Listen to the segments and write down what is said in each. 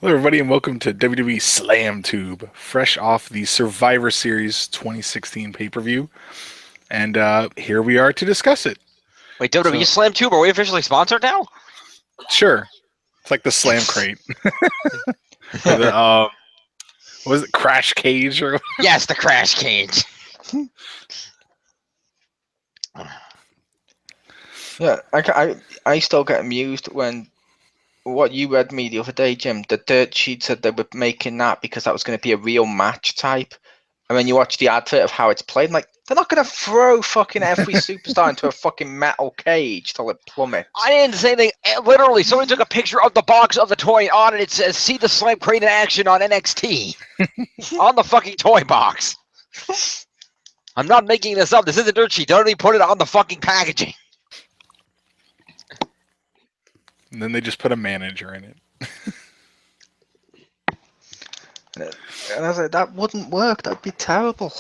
Hello, everybody, and welcome to WWE SlamTube, fresh off the Survivor Series 2016 pay-per-view. And here we are to discuss it. Wait, WWE SlamTube, are we officially sponsored now? Sure. It's like the Slam Crate. Or the, what was it, Crash Cage? Or Yes, the Crash Cage. Yeah, I still get amused when what you read me the other day, Jim. The dirt sheet said they were making that because that was going to be a real match type. And when you watch the advert of how it's played, I'm like, they're not going to throw fucking every superstar into a fucking metal cage till it plummets. I didn't say anything. Literally, somebody took a picture of the box of the toy on it. It says, "See the Slam Crate in action on NXT." On the fucking toy box. I'm not making this up. This is a dirt sheet. Don't even put it on the fucking packaging. And then they just put a manager in it. And I was like, that wouldn't work. That'd be terrible.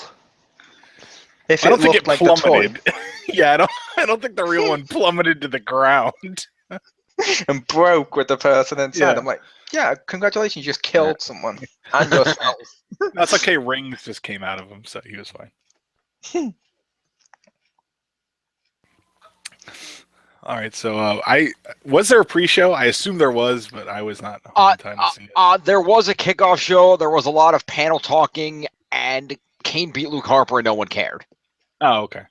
If I don't think it looked like the toy plummeted. Yeah, I don't think the real one plummeted to the ground. and broke with the person inside. Yeah. I'm like, yeah, congratulations, you just killed someone and yourself. That's okay. Rings just came out of him, so he was fine. All right, so was there a pre-show? I assume there was, but I was not home in time to see it. There was a kickoff show. There was a lot of panel talking, and Kane beat Luke Harper, and no one cared. Oh, okay.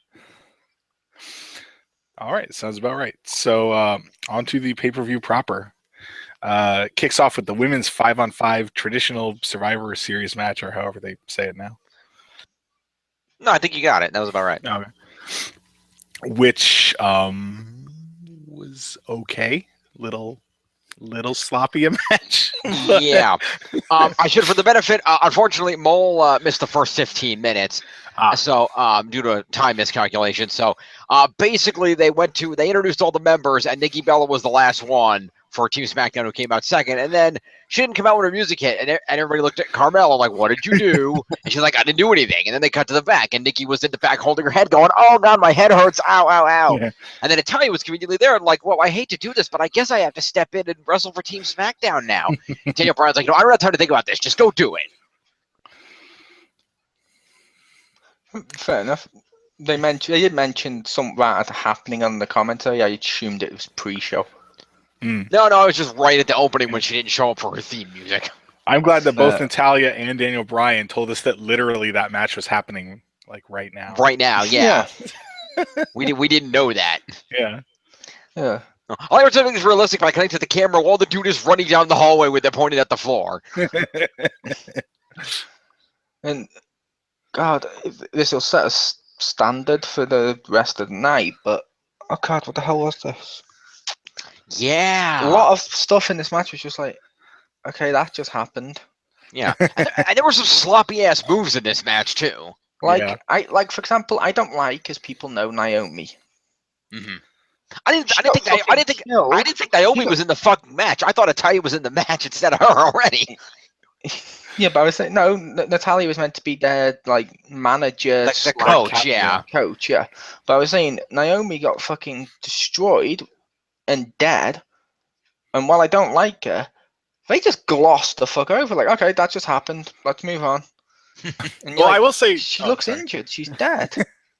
All right, sounds about right. So on to the pay-per-view proper. Kicks off with the women's 5-on-5 traditional Survivor Series match, or however they say it now. No, I think you got it. That was about right. Okay. Which was okay. Little sloppy a match. Yeah. I should, for the benefit, unfortunately, Mole missed the first 15 minutes. So due to time miscalculation. So basically they introduced all the members, and Nikki Bella was the last one for Team SmackDown, who came out second. And then she didn't come out when her music hit, and everybody looked at Carmella like, "What did you do?" And she's like, "I didn't do anything." And then they cut to the back, and Nikki was in the back holding her head going, "Oh God, my head hurts, ow, ow, ow." Yeah. And then Natalia was conveniently there and like, "Well, I hate to do this, but I guess I have to step in and wrestle for Team SmackDown now." Daniel Bryan's like, "No, I don't have time to think about this. Just go do it." Fair enough. They did mention something about it happening on the commentary. I assumed it was pre-show. No, it was just right at the opening when she didn't show up for her theme music. I'm glad that both Natalia and Daniel Bryan told us that literally that match was happening like right now. Right now, yeah. we didn't know that. Yeah. Yeah. All I was saying is realistic by connecting to the camera while the dude is running down the hallway with it pointed at the floor. And God, this will set a standard for the rest of the night. But oh God, what the hell was this? Yeah. A lot of stuff in this match was just like, okay, that just happened. Yeah. and there were some sloppy ass moves in this match too. Like Yeah. for example, I don't like, as people know, Naomi. Mm-hmm. I didn't think Naomi was in the fucking match. I thought Natalia was in the match instead of her already. Yeah, but I was saying no. Natalia was meant to be their like manager, the coach, yeah. coach, yeah. But I was saying Naomi got fucking destroyed and dead, and while I don't like her, they just glossed the fuck over. Like, okay, that just happened. Let's move on. And Well, I will say she looks injured. She's dead.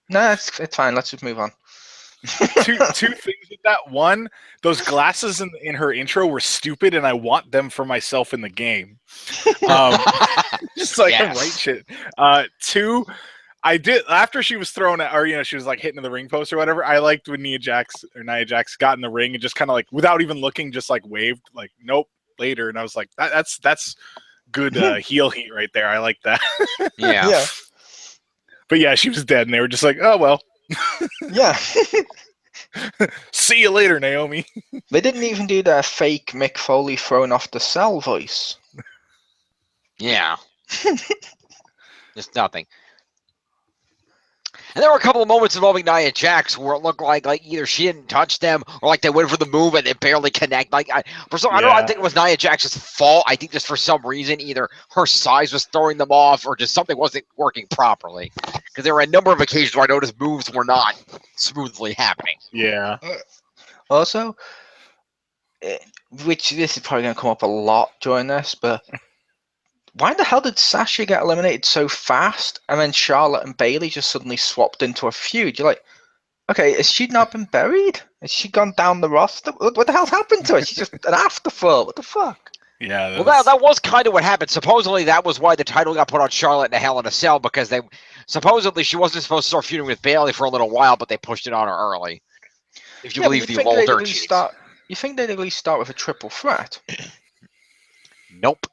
No, it's fine. Let's just move on. two things with that. One, those glasses in her intro were stupid, and I want them for myself in the game. Just like Yes. right shit. Two, I did after she was thrown at, or she was like hitting the ring post or whatever. I liked when Nia Jax got in the ring and just kind of like without even looking, just like waved like nope later, and I was like that's good heel heat right there. I like that. Yeah. But yeah, she was dead, and they were just like, oh well. Yeah. See you later, Naomi. They didn't even do their fake Mick Foley thrown off the cell voice. Yeah. Just nothing. And there were a couple of moments involving Nia Jax where it looked like either she didn't touch them or like they went for the move and they barely connect. I don't think it was Nia Jax's fault. I think just for some reason either her size was throwing them off or just something wasn't working properly. Because there were a number of occasions where I noticed moves were not smoothly happening. Yeah. Also, which this is probably going to come up a lot during this, but why the hell did Sasha get eliminated so fast, and then Charlotte and Bayley just suddenly swapped into a feud? You're like, okay, has she not been buried? Has she gone down the roster? What the hell's happened to her? She's just an afterthought. What the fuck? Yeah. Well, that was kind of what happened. Supposedly, that was why the title got put on Charlotte in a Hell in a Cell, because they supposedly she wasn't supposed to start feuding with Bayley for a little while, but they pushed it on her early. If you believe the old dirt sheets. You think they'd at least start with a triple threat? Nope.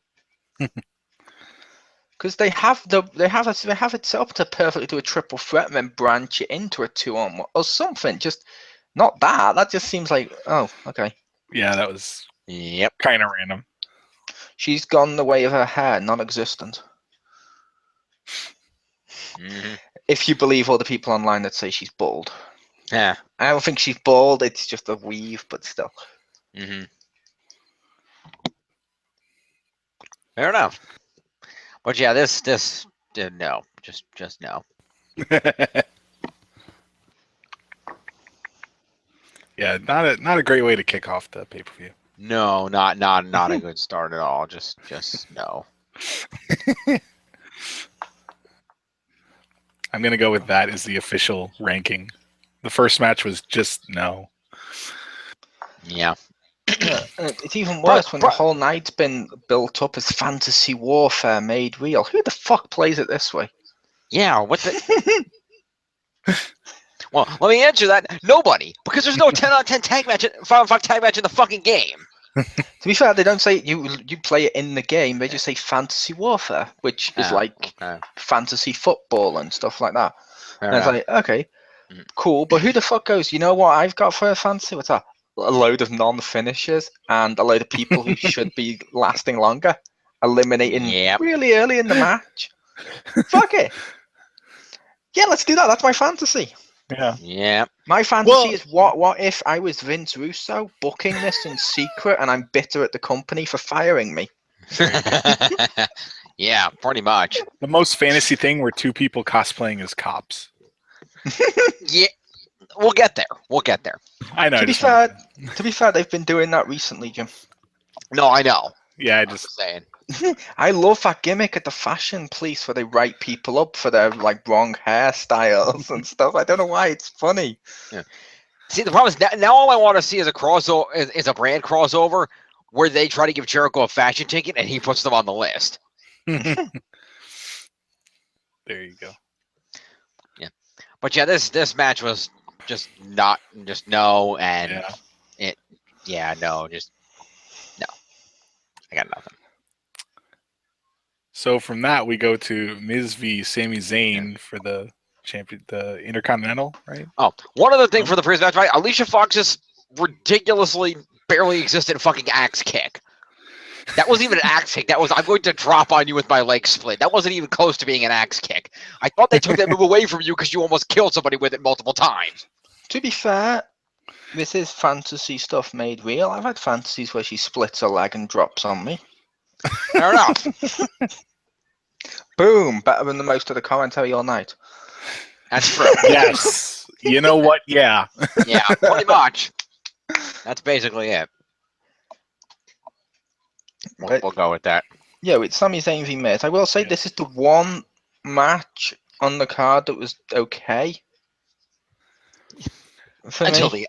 Because they have it set up to perfectly do a triple threat and then branch it into a 2-on-1 or something. Just not that. That just seems like, oh, okay. Yeah, that was Yep. kind of random. She's gone the way of her hair, non-existent. Mm-hmm. If you believe all the people online that say she's bald. Yeah. I don't think she's bald. It's just a weave, but still. Mm-hmm. Fair enough. But yeah, this no, just no. Yeah, not a great way to kick off the pay-per-view. No, not a good start at all. Just no. I'm gonna go with that as the official ranking. The first match was just no. Yeah. Yeah, it's even worse when the whole night's been built up as fantasy warfare made real. Who the fuck plays it this way? Yeah, what the? Well, let me answer that. Nobody, because there's no 10-on-10 tag match, 5-on-5 tag match in the fucking game. To be fair, they don't say you play it in the game. They just say fantasy warfare, which is like fantasy football and stuff like that. Fair and it's like, okay, cool, but who the fuck goes, you know what I've got for a fantasy? What's that? A load of non-finishers and a load of people who should be lasting longer, eliminating really early in the match. Fuck it. Yeah, let's do that. That's my fantasy. Yeah. My fantasy is what if I was Vince Russo booking this in secret and I'm bitter at the company for firing me? Yeah, pretty much. The most fantasy thing were two people cosplaying as cops. Yeah. We'll get there. I know. To be fair, they've been doing that recently, Jim. No, I know. Yeah, I'm just saying. I love that gimmick at the fashion police where they write people up for their like wrong hairstyles and stuff. I don't know why, it's funny. Yeah. See, the problem is now all I want to see is a crossover, is a brand crossover where they try to give Jericho a fashion ticket and he puts them on the list. There you go. Yeah, but yeah, this match was just no, and no. I got nothing. So from that we go to Miz v Sami Zayn for the Intercontinental, right? Oh, one other thing for the previous match, right? Alicia Fox's ridiculously barely existent fucking axe kick. That wasn't even an axe kick. That was, I'm going to drop on you with my leg split. That wasn't even close to being an axe kick. I thought they took that move away from you because you almost killed somebody with it multiple times. To be fair, this is fantasy stuff made real. I've had fantasies where she splits her leg and drops on me. Fair enough. Boom! Better than the most of the commentary all night. That's true. Yes. You know what? Yeah. Yeah, pretty much. That's basically it. We'll go with that. Yeah, with Sami Zayn v Miz. I will say this is the one match on the card that was okay. Until the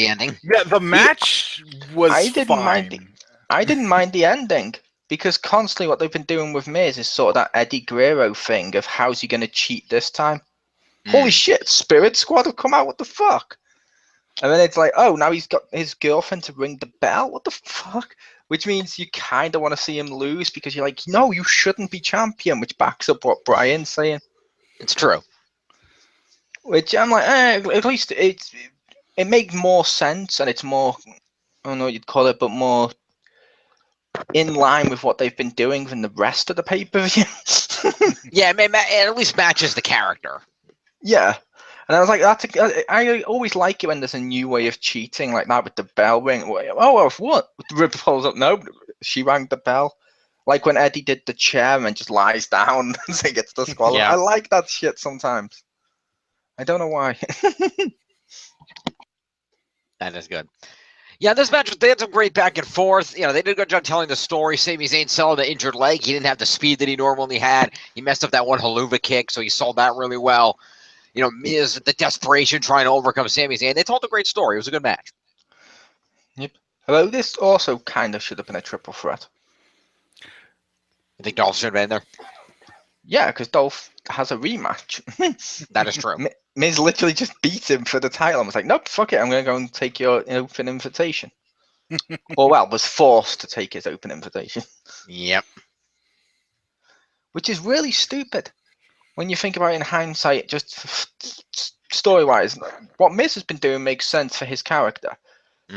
ending. Yeah, the match was I didn't mind the ending. Because constantly what they've been doing with Miz is sort of that Eddie Guerrero thing of how's he going to cheat this time? Holy shit, Spirit Squad have come out, what the fuck? And then it's like, oh, now he's got his girlfriend to ring the bell? What the fuck? Which means you kind of want to see him lose because you're like, no, you shouldn't be champion, which backs up what Brian's saying. It's true. Which I'm like, at least it makes more sense and it's more, I don't know what you'd call it, but more in line with what they've been doing than the rest of the pay-per-view. Yeah, it at least matches the character. Yeah. And I was like, I always like it when there's a new way of cheating like that with the bell ring. Oh, what? Rip pulls up. No, she rang the bell. Like when Eddie did the chair and just lies down and he gets the squall. Yeah. I like that shit sometimes. I don't know why. That is good. Yeah, this match, they had some great back and forth. You know, they did a good job telling the story. Sami Zayn selling the injured leg. He didn't have the speed that he normally had. He messed up that one haluva kick, so he sold that really well. You know, Miz, the desperation trying to overcome Sami Zayn. They told a great story. It was a good match. Yep. Although this also kind of should have been a triple threat. I think Dolph should have been there. Yeah, because Dolph has a rematch. That is true. Miz literally just beat him for the title and was like, nope, fuck it, I'm going to go and take your open invitation. Or, well, was forced to take his open invitation. Yep. Which is really stupid. When you think about it in hindsight, just story-wise, what Miz has been doing makes sense for his character.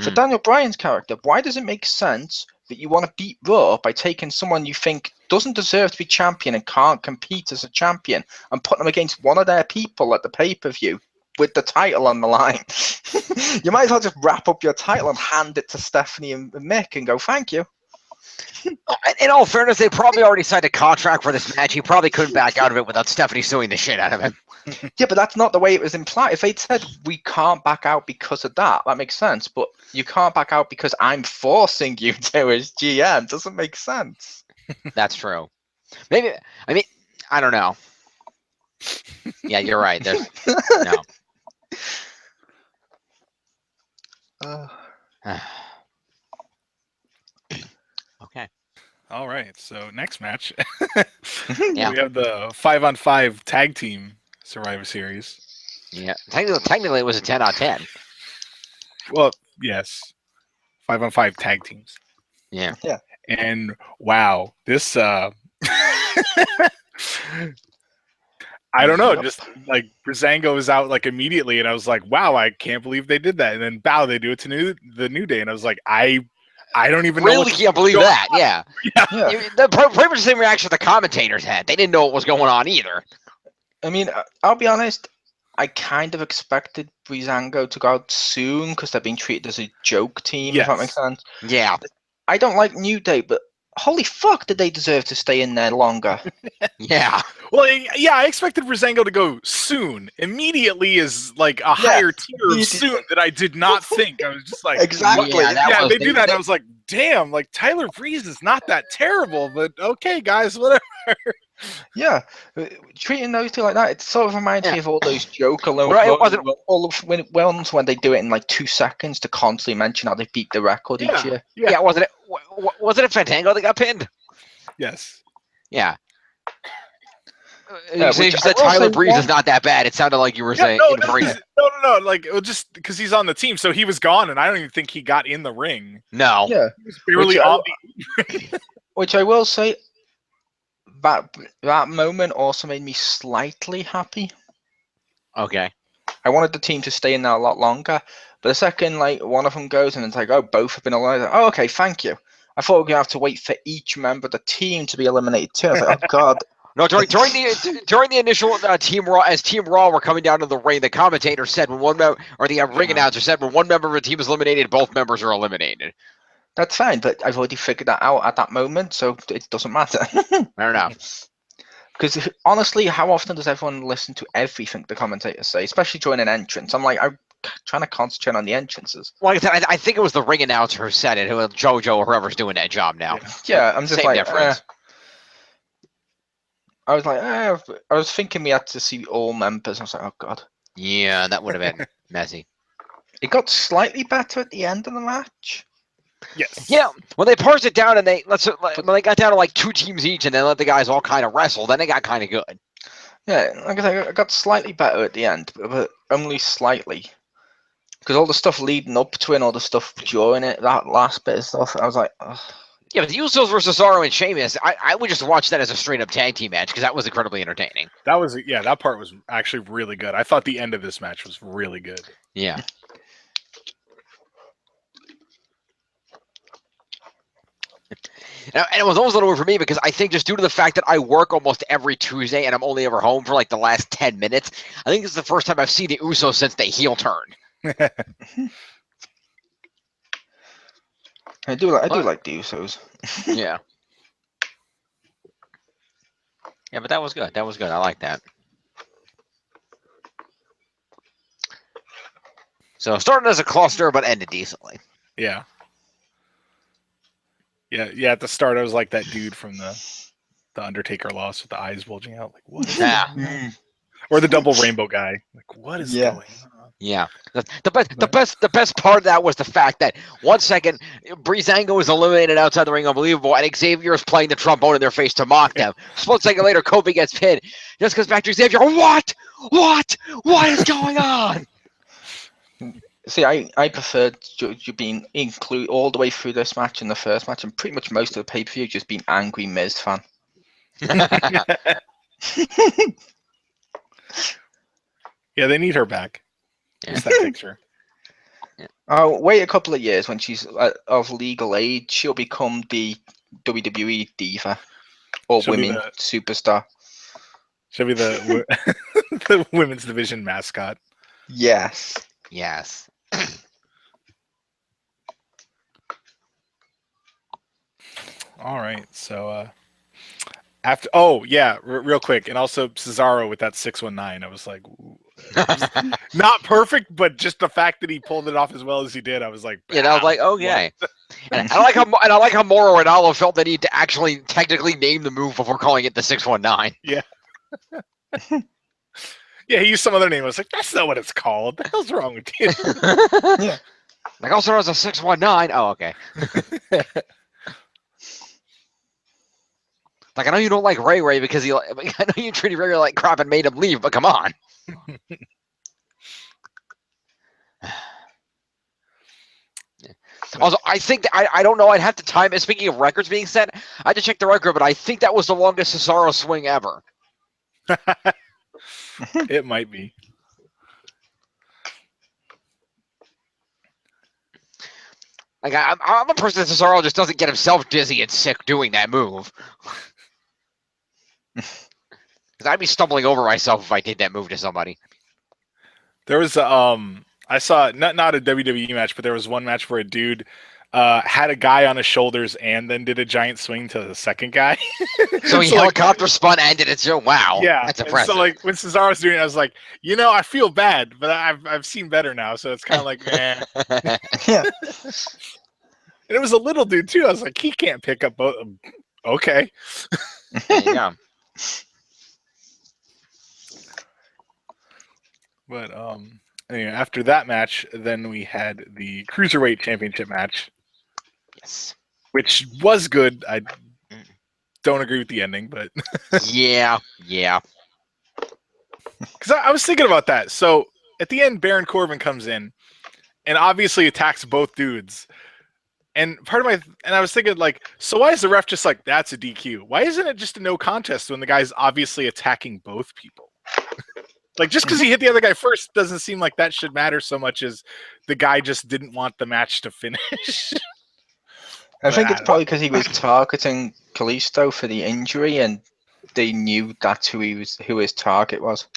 For Daniel Bryan's character, why does it make sense that you want to beat Raw by taking someone you think doesn't deserve to be champion and can't compete as a champion and put them against one of their people at the pay-per-view with the title on the line? You might as well just wrap up your title and hand it to Stephanie and Mick and go, thank you. In all fairness, they probably already signed a contract for this match. He probably couldn't back out of it without Stephanie suing the shit out of him. Yeah, but that's not the way it was implied. If they'd said we can't back out because of that, that makes sense. But you can't back out because I'm forcing you to as GM. Doesn't make sense. That's true. Maybe, I mean, I don't know. Yeah, you're right. There's no. Okay. All right. So next match, Yeah. we have the 5-on-5 tag team Survivor Series. Yeah. Technically, it was a 10 out of 10. Well, yes, 5-on-5 tag teams. Yeah. Yeah. And wow, this I don't know, just like Breezango was out like immediately, and I was like, wow, I can't believe they did that. And then Bow, they do it to the New Day, and I was like, I don't even know. Really can't believe that. Yeah. Yeah. Pretty much the same reaction the commentators had. They didn't know what was going on either. I mean, I'll be honest. I kind of expected Breezango to go out soon because they're being treated as a joke team, if that makes sense. Yeah. I don't like New Day, but holy fuck, did they deserve to stay in there longer? Yeah. Well, yeah, I expected Breezango to go soon. Immediately is like a higher tier of soon that I did not think. I was just like, Exactly. Yeah, they do that, and I was like, damn, like Tyler Breeze is not that terrible, but okay, guys, whatever. Yeah, treating those two like that, it sort of reminds me of all those joke alone. Right, it wasn't- all of when they do it in like 2 seconds to constantly mention how they beat the record each year. Yeah. Wasn't it Fandango that got pinned? Yes. Yeah. Yeah, You said which I will Tyler say Breeze one- is not that bad. It sounded like you were saying. No, like it was just because he's on the team, so he was gone, and I don't even think he got in the ring. No. Yeah, He was barely on the. which I will say, that moment also made me slightly happy. Okay. I wanted the team to stay in there a lot longer, but the second like one of them goes and it's like, oh, both have been eliminated. Oh, okay, thank you. I thought we were gonna have to wait for each member of the team to be eliminated too. I was like, oh god. No, during the initial Team Raw, as Team Raw were coming down to the ring, the commentator said when one member, or the ring announcer said when one member of a team is eliminated, both members are eliminated. That's fine, but I've already figured that out at that moment, so it doesn't matter. I don't know. Because honestly, how often does everyone listen to everything the commentators say, especially during an entrance? I'm like, I'm trying to concentrate on the entrances. Like I said, I think it was the ring announcer who said it, who JoJo or whoever's doing that job now. Yeah, I'm just Same like, difference. I was like, I was thinking we had to see all members. I was like, oh god. Yeah, that would have been messy. It got slightly better at the end of the match. Yes. Yeah, when they parsed it down and when they got down to like 2 teams each and then let the guys all kind of wrestle, then it got kind of good. Yeah, like I said, it got slightly better at the end, but only slightly. Because all the stuff leading up to it and all the stuff during it, that last bit of stuff, I was like, ugh. Yeah, but the Usos versus Cesaro and Sheamus, I would just watch that as a straight-up tag team match because that was incredibly entertaining. That part was actually really good. I thought the end of this match was really good. Yeah. And it was almost a little weird for me because I think just due to the fact that I work almost every Tuesday and I'm only ever home for like the last 10 minutes, I think this is the first time I've seen the Usos since they heel turned. I do like the Usos. Yeah. Yeah, but that was good. That was good. I like that. So started as a cluster, but ended decently. Yeah. Yeah. At the start, I was like that dude from the Undertaker loss with the eyes bulging out. Like, what is Yeah. going on? Or the double rainbow guy. Like, what is Yeah. going on? Yeah, the best part of that was the fact that 1 second Breezango was eliminated outside the ring, unbelievable, and Xavier is playing the trombone in their face to mock them. Split second later, Kobe gets pinned. Just goes back to Xavier. What is going on? See, I preferred you being include all the way through this match and the first match, and pretty much most of the pay per view just being angry Miz fan. Yeah, they need her back. What's that picture? Wait a couple of years when she's of legal age, she'll become the WWE diva or She'll be women superstar. She'll be the the women's division mascot. Yes. Yes. All right, so after real quick, and also Cesaro with that 619, I was like, not perfect, but just the fact that he pulled it off as well as he did, I was like, Yeah, I was like, okay. And I like how Mauro and Ronaldo felt the need to actually technically name the move before calling it the 619. Yeah. Yeah, he used some other name. I was like, that's not what it's called. What the hell's wrong with you? Yeah. Like also known as a 619. Oh, okay. Like I know you don't like Ray Ray because I know you treated Ray Ray like crap and made him leave, but come on. Also, I think that I don't know. I'd have to time it. Speaking of records being set, I had to check the record, but I think that was the longest Cesaro swing ever. It might be. Like I'm a person that Cesaro just doesn't get himself dizzy and sick doing that move. Because I'd be stumbling over myself if I did that move to somebody. There was I saw not a WWE match, but there was one match where a dude had a guy on his shoulders and then did a giant swing to the second guy. So he helicopter spun and did it. So wow, yeah, that's impressive. So like when Cesaro was doing it, I was like, I feel bad, but I've seen better now, so it's kind of like, man. Yeah. And it was a little dude too. I was like, he can't pick up both. Okay. There you go. But anyway, after that match, then we had the Cruiserweight Championship match. Yes. Which was good. I don't agree with the ending, but yeah. Because I was thinking about that. So at the end, Baron Corbin comes in and obviously attacks both dudes. And I was thinking, like, so why is the ref just like, that's a DQ? Why isn't it just a no contest when the guy's obviously attacking both people? Like, just because he hit the other guy first doesn't seem like that should matter so much as the guy just didn't want the match to finish. I think it's probably because he was targeting Kalisto for the injury, and they knew that's who his target was.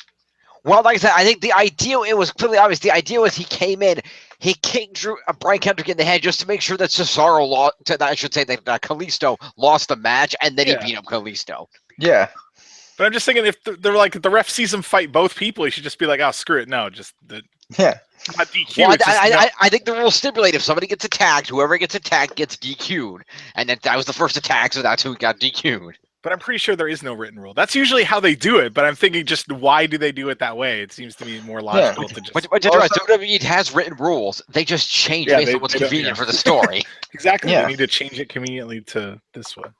Well, like I said, I think the idea, it was clearly obvious. The idea was he came in, he kicked Brian Kendrick in the head just to make sure that Cesaro lost. I should say that Kalisto lost the match, and then he beat up Kalisto. Yeah. But I'm just thinking, if they're like, if the ref sees him fight both people, he should just be like, oh, screw it. No, just yeah. Not DQ. Well, I think the rules stipulate if somebody gets attacked, whoever gets attacked gets DQ'd. And that was the first attack, so that's who got DQ'd. But I'm pretty sure there is no written rule. That's usually how they do it, but I'm thinking just why do they do it that way? It seems to me more logical to just... But WWE has written rules. They just change based on what's convenient for the story. Exactly. Yeah. They need to change it conveniently to this one.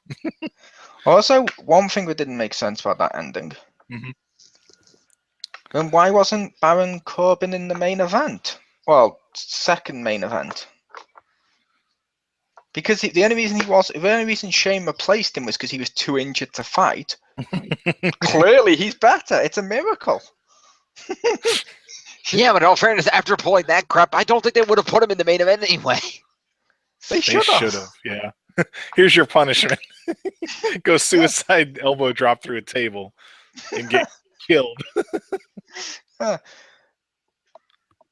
Also, one thing that didn't make sense about that ending. Mm-hmm. And why wasn't Baron Corbin in the main event? Well, second main event. Because the only reason Shane replaced him was because he was too injured to fight. Clearly, he's better. It's a miracle. Yeah, but in all fairness, after pulling that crap, I don't think they would have put him in the main event anyway. They should have. Yeah. Here's your punishment. Go suicide elbow drop through a table and get killed. I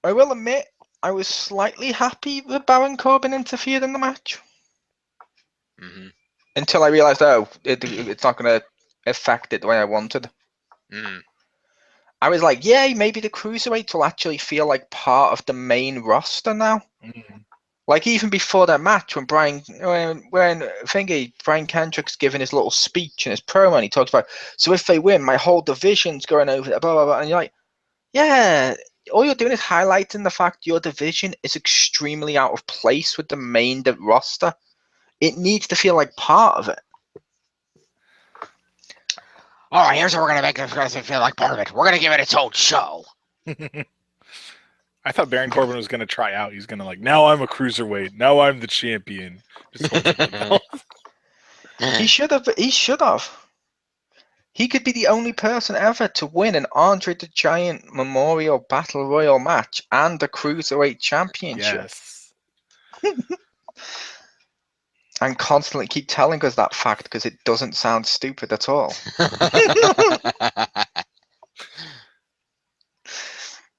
will admit, I was slightly happy that Baron Corbin interfered in the match. Mm-hmm. Until I realised, it's not going to affect it the way I wanted. Mm. I was like, yay, maybe the Cruiserweights will actually feel like part of the main roster now. Mm. Like even before that match, when Brian Kendrick's giving his little speech and his promo, and he talks about, so if they win, my whole division's going over there, blah blah blah, and you're like, yeah, all you're doing is highlighting the fact your division is extremely out of place with the main roster. It needs to feel like part of it. All right, here's what we're gonna make it feel like part of it. We're gonna give it its own show. I thought Baron Corbin was going to try out. He's going to now I'm a cruiserweight. Now I'm the champion. Just holds up the belt. He should have. He could be the only person ever to win an Andre the Giant Memorial Battle Royal match and a Cruiserweight Championship. Yes. And constantly keep telling us that fact because it doesn't sound stupid at all.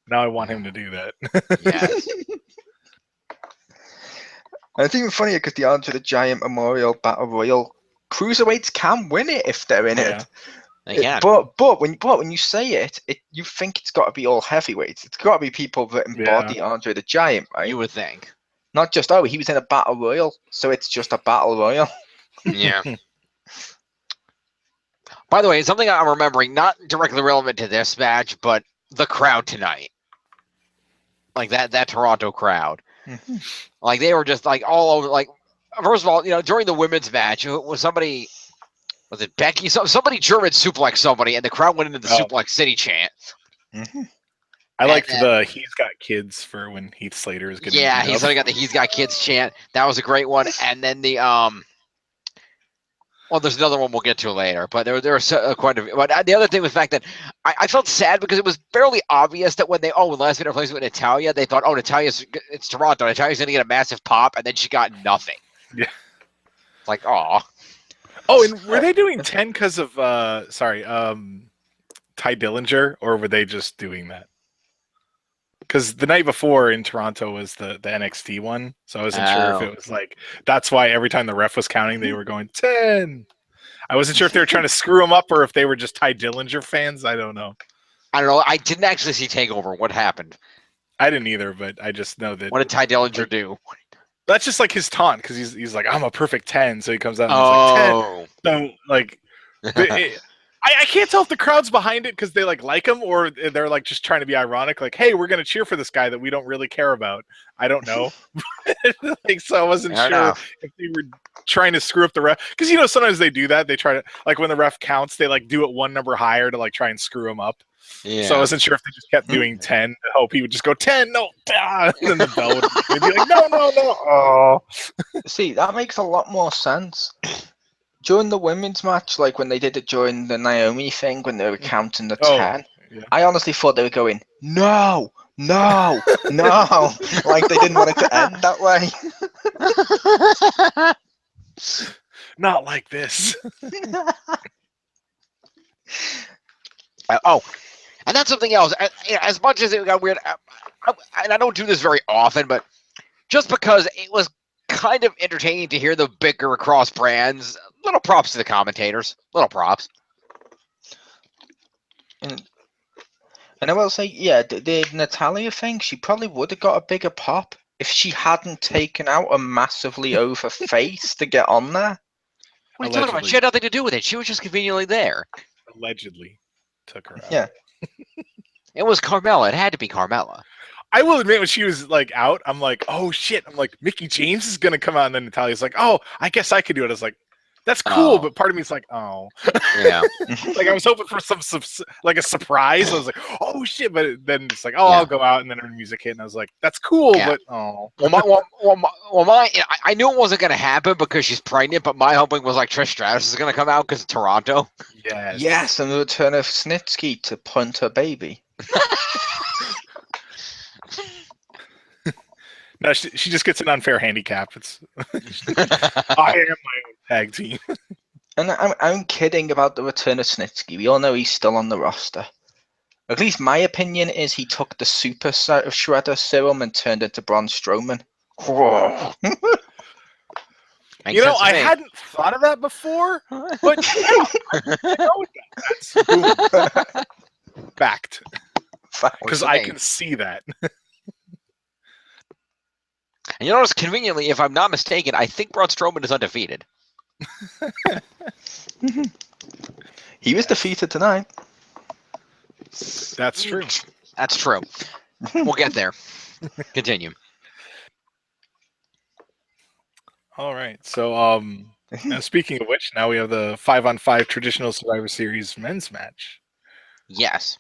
Now I want him to do that. Yes. And it's even funnier because the Andre the Giant Memorial Battle Royal, Cruiserweights can win it if they're in it. They can. But when you say it, you think it's got to be all heavyweights. It's got to be people that embody Andre the Giant, right? You would think. Not just, he was in a Battle Royal, so it's just a Battle Royal. Yeah. By the way, something I'm remembering, not directly relevant to this match, but the crowd tonight. Like that Toronto crowd. Mm-hmm. Like they were just like all over. Like, first of all, during the women's match, was it Becky? Somebody German suplex somebody, and the crowd went into the Suplex City chant. Mm-hmm. I liked the "He's got kids" for when Heath Slater is getting. Yeah, he's got the "He's got kids" chant. That was a great one. And then the well, there's another one we'll get to later, but there were quite a few. But the other thing was the fact that I felt sad because it was barely obvious that when last minute replaced with Natalya, they thought, it's Toronto. Natalia's going to get a massive pop, and then she got nothing. Yeah. It's like, aw. Oh, and were they doing 10 because of, Ty Dillinger, or were they just doing that? Because the night before in Toronto was the NXT one, so I wasn't sure if it was that's why every time the ref was counting, they were going 10. I wasn't sure if they were trying to screw him up or if they were just Ty Dillinger fans. I don't know. I didn't actually see TakeOver. What happened? I didn't either, but I just know that. What did Ty Dillinger do? That's just like his taunt, because he's like, I'm a perfect 10, so he comes out and he's like 10. So I can't tell if the crowd's behind it because they like him, or they're just trying to be ironic, like, hey, we're gonna cheer for this guy that we don't really care about. I don't know. So I wasn't sure if they were trying to screw up the ref, because sometimes they do that. They try to, when the ref counts, they do it one number higher to try and screw him up. Yeah. So I wasn't sure if they just kept doing 10 to hope he would just go 10, no, and then the bell would be like, no. Oh. See, that makes a lot more sense. During the women's match, when they did it during the Naomi thing, when they were counting the 10, I honestly thought they were going, no. Like they didn't want it to end that way. Not like this. And that's something else. As much as it got weird, and I don't do this very often, but just because it was kind of entertaining to hear the bicker across brands, little props to the commentators. Little props. And I will say, the Natalya thing, she probably would have got a bigger pop if she hadn't taken out a massively over face to get on there. What are you talking about? She had nothing to do with it. She was just conveniently there. Allegedly took her out. Yeah. It was Carmella. It had to be Carmella. I will admit, when she was out, I'm like, oh shit. I'm like, Mickie James is gonna come out, and then Natalya's like, oh, I guess I could do it. I was like, that's cool, but part of me is like, oh. Yeah. I was hoping for some a surprise. I was like, oh shit, but then it's like, I'll go out, and then her music hit, and I was like, that's cool, but oh. I knew it wasn't gonna happen because she's pregnant, but my hoping was Trish Stratus is gonna come out because of Toronto. Yes, and the return of Snitsky to punt her baby. No, she just gets an unfair handicap. I am my own tag team. And I'm kidding about the return of Snitsky. We all know he's still on the roster. At least my opinion is he took the super shredder serum and turned into Braun Strowman. Whoa. I hadn't thought of that before, but that's fact. Because I can see that. And you notice, conveniently, if I'm not mistaken, I think Braun Strowman is undefeated. He was defeated tonight. That's true. That's true. We'll get there. Continue. All right. So, now speaking of which, now we have the 5-on-5 traditional Survivor Series men's match. Yes.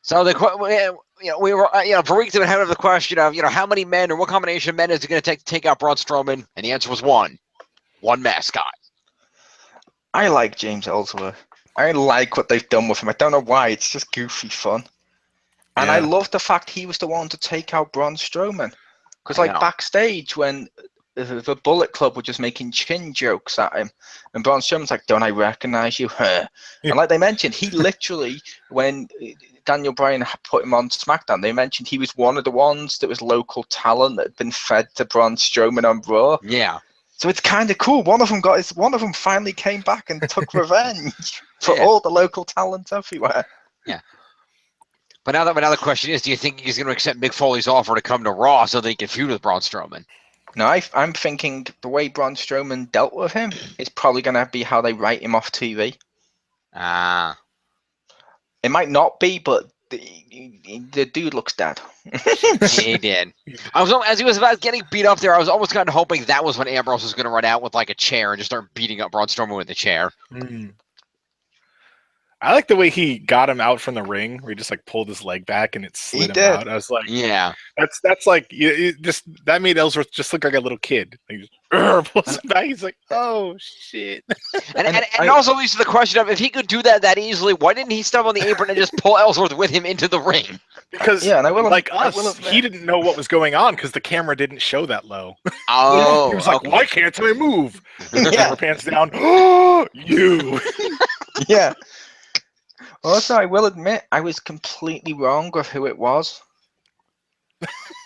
So we were for weeks ahead of the question of how many men or what combination of men is it going to take out Braun Strowman, and the answer was one mascot. I like James Ellsworth. I like what they've done with him. I don't know why. It's just goofy fun. And I love the fact he was the one to take out Braun Strowman. Because backstage when the Bullet Club were just making chin jokes at him, and Braun Strowman's like, "Don't I recognize you?" And like they mentioned, he literally, when Daniel Bryan put him on SmackDown, they mentioned he was one of the ones that was local talent that had been fed to Braun Strowman on Raw. Yeah. So it's kind of cool. One of them finally came back and took revenge for all the local talent everywhere. Yeah. But now the question is, do you think he's going to accept Mick Foley's offer to come to Raw so they can feud with Braun Strowman? No, I'm thinking the way Braun Strowman dealt with him is probably going to be how they write him off TV. Ah. It might not be, but the dude looks dead. He did. As he was about getting beat up there, I was almost kind of hoping that was when Ambrose was going to run out with like a chair and just start beating up Braun Strowman with the chair. I like the way he got him out from the ring, where he just like pulled his leg back and it slid him out. I was like, yeah, that's like that made Ellsworth just look like a little kid. He just pulls him back. He's like, oh shit. And also leads to the question of, if he could do that easily, why didn't he step on the apron and just pull Ellsworth with him into the ring? Because he didn't know what was going on because the camera didn't show that low. Oh, he was like, why can't I move? And the camera pans down. You. Yeah. Also, I will admit, I was completely wrong with who it was.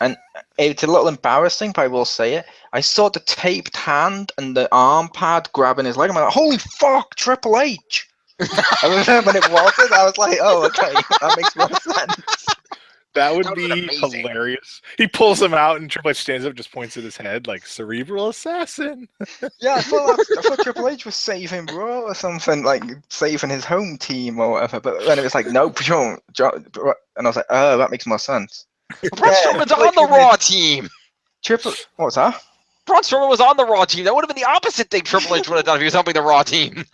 And it's a little embarrassing, but I will say it. I saw the taped hand and the arm pad grabbing his leg. I'm like, holy fuck, Triple H! And then when it wasn't, I was like, oh, okay, that makes more sense. That would be hilarious. He pulls him out and Triple H stands up, just points at his head like cerebral assassin. Yeah, I thought Triple H was saving Raw or something, like saving his home team or whatever. But then it was like, nope, and I was like, oh, that makes more sense. Braun Strowman's on the Raw team. What was that? Braun Strowman was on the Raw team. That would have been the opposite thing Triple H would have done if he was helping the Raw team.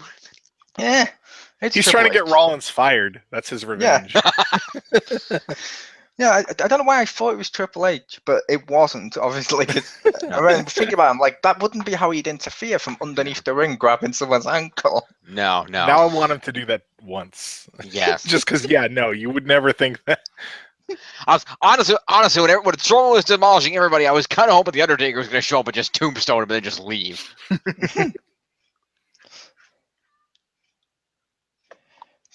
Yeah. He's trying to get Rollins fired. That's his revenge. Yeah. Yeah, I don't know why I thought it was Triple H, but it wasn't, obviously. I mean, think about it, like, that wouldn't be how he'd interfere from underneath the ring, grabbing someone's ankle. No. Now I want him to do that once. Yes. Just because, you would never think that. I was honestly, when Strowman was demolishing everybody, I was kind of hoping the Undertaker was going to show up and just tombstone him and then just leave.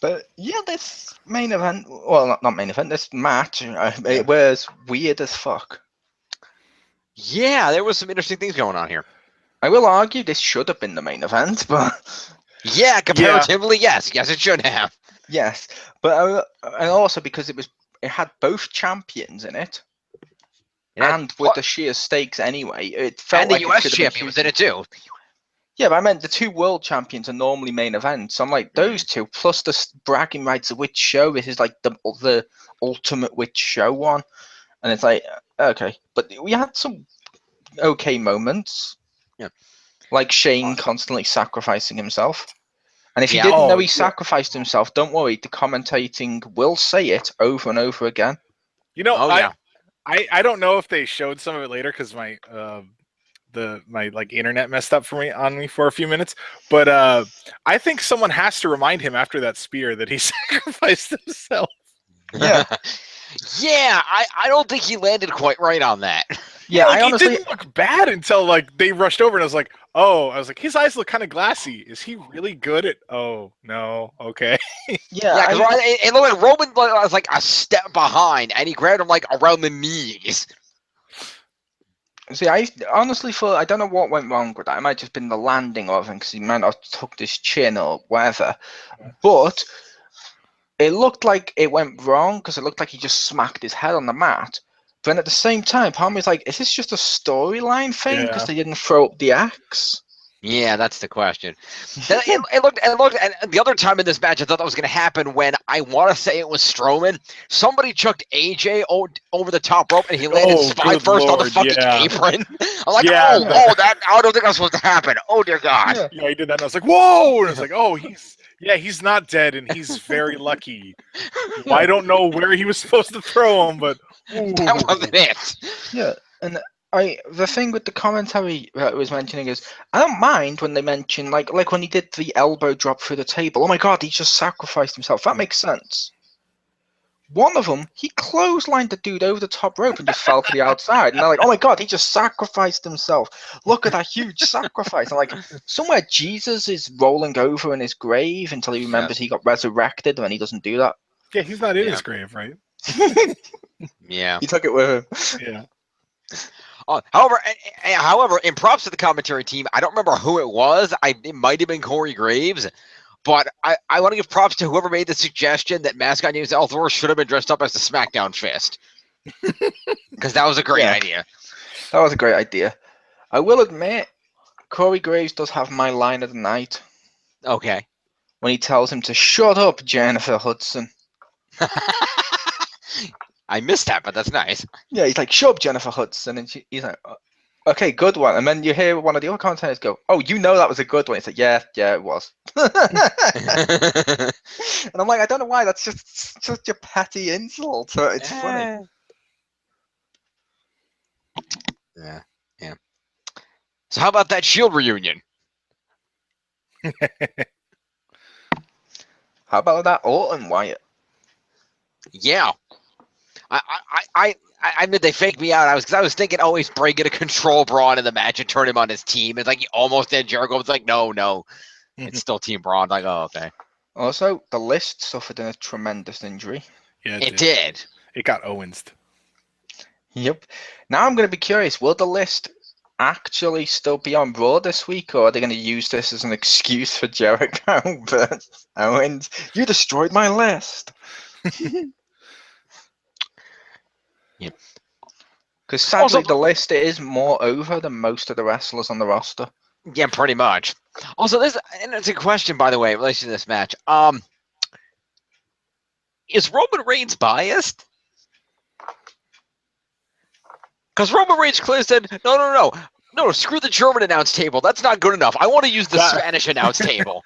But yeah, this main event, well, not main event, this match, it was weird as fuck. Yeah, there was some interesting things going on here. I will argue this should have been the main event, but yeah, comparatively, yes, it should have. Yes, but and also because it had both champions in it, and with the sheer stakes anyway, it felt and like the US champion was in it too. Yeah, but I meant the two world champions are normally main events. So I'm like, those two, plus the bragging rights of which show, this is like the ultimate which show one. And it's like, okay. But we had some okay moments. Yeah. Like Shane constantly sacrificing himself. And if you didn't know he sacrificed himself, don't worry, the commentating will say it over and over again. You know, I don't know if they showed some of it later because my like internet messed up on me for a few minutes, but I think someone has to remind him after that spear that he sacrificed himself. Yeah. Yeah, I don't think he landed quite right on that. Yeah, like, I honestly, he didn't look bad until like they rushed over and I was like, his eyes look kind of glassy. Is he really good at? Oh no, okay. Yeah, because it looked like Roman was like a step behind, and he grabbed him like around the knees. See, I honestly thought, I don't know what went wrong with that. It might have just been the landing of him because he might have tucked his chin or whatever. But it looked like it went wrong because it looked like he just smacked his head on the mat. But at the same time, part of me is like, is this just a storyline thing because Yeah. they didn't throw up the axe? Yeah, that's the question. It looked, and the other time in this match, I thought that was going to happen when I want to say it was Strowman. Somebody chucked AJ over the top rope, and he landed spine good first on the Lord, fucking yeah. apron. I'm like, Yeah, I don't think that's supposed to happen. Oh dear God. Yeah. Yeah, he did that, and I was like, whoa! And I was like, oh, he's not dead, and he's very lucky. Well, I don't know where he was supposed to throw him, but That wasn't it. Yeah, and the thing with the commentary that I was mentioning is I don't mind when they mention like when he did the elbow drop through the table. Oh my God, he just sacrificed himself. That makes sense. One of them, he clotheslined the dude over the top rope and just fell to the outside. And they're like, oh my God, he just sacrificed himself. Look at that huge sacrifice. And like, somewhere Jesus is rolling over in his grave until he remembers he got resurrected, and then he doesn't do that. yeah, he's not in his grave, right? Yeah. He took it with him. Yeah. However, in props to the commentary team, I don't remember who it was. It might have been Corey Graves, but I want to give props to whoever made the suggestion that mascot James Ellsworth should have been dressed up as the SmackDown Fist, because that was a great idea. That was a great idea. I will admit, Corey Graves does have my line of the night Okay. when he tells him to shut up, Jennifer Hudson. I missed that, but that's nice. Yeah, he's like, shut up, Jennifer Hudson. And he's like, okay, good one. And then you hear one of the other commentators go, oh, you know that was a good one. It's like, yeah, it was. And I'm like, I don't know why. That's just such a petty insult. So it's funny. Yeah. So how about that Shield reunion? How about that Orton Wyatt? Yeah. I admit they faked me out. I was thinking, oh, he's bringing a control Braun in the match and turn him on his team. It's like he almost did. Jericho was like, no, it's still Team Braun. Like, oh, okay. Also, the list suffered a tremendous injury. Yeah, It did. It got Owens'd. Yep. Now I'm going to be curious. Will the list actually still be on Raw this week, or are they going to use this as an excuse for Jericho? But Owens, you destroyed my list. Yep. Because sadly, Also- the list is more over than most of the wrestlers on the roster. Yeah, pretty much. Also, and it's a question, by the way, in relation to this match. Is Roman Reigns biased? Because Roman Reigns clearly said, no, screw the German announce table. That's not good enough. I want to use the Spanish announce table.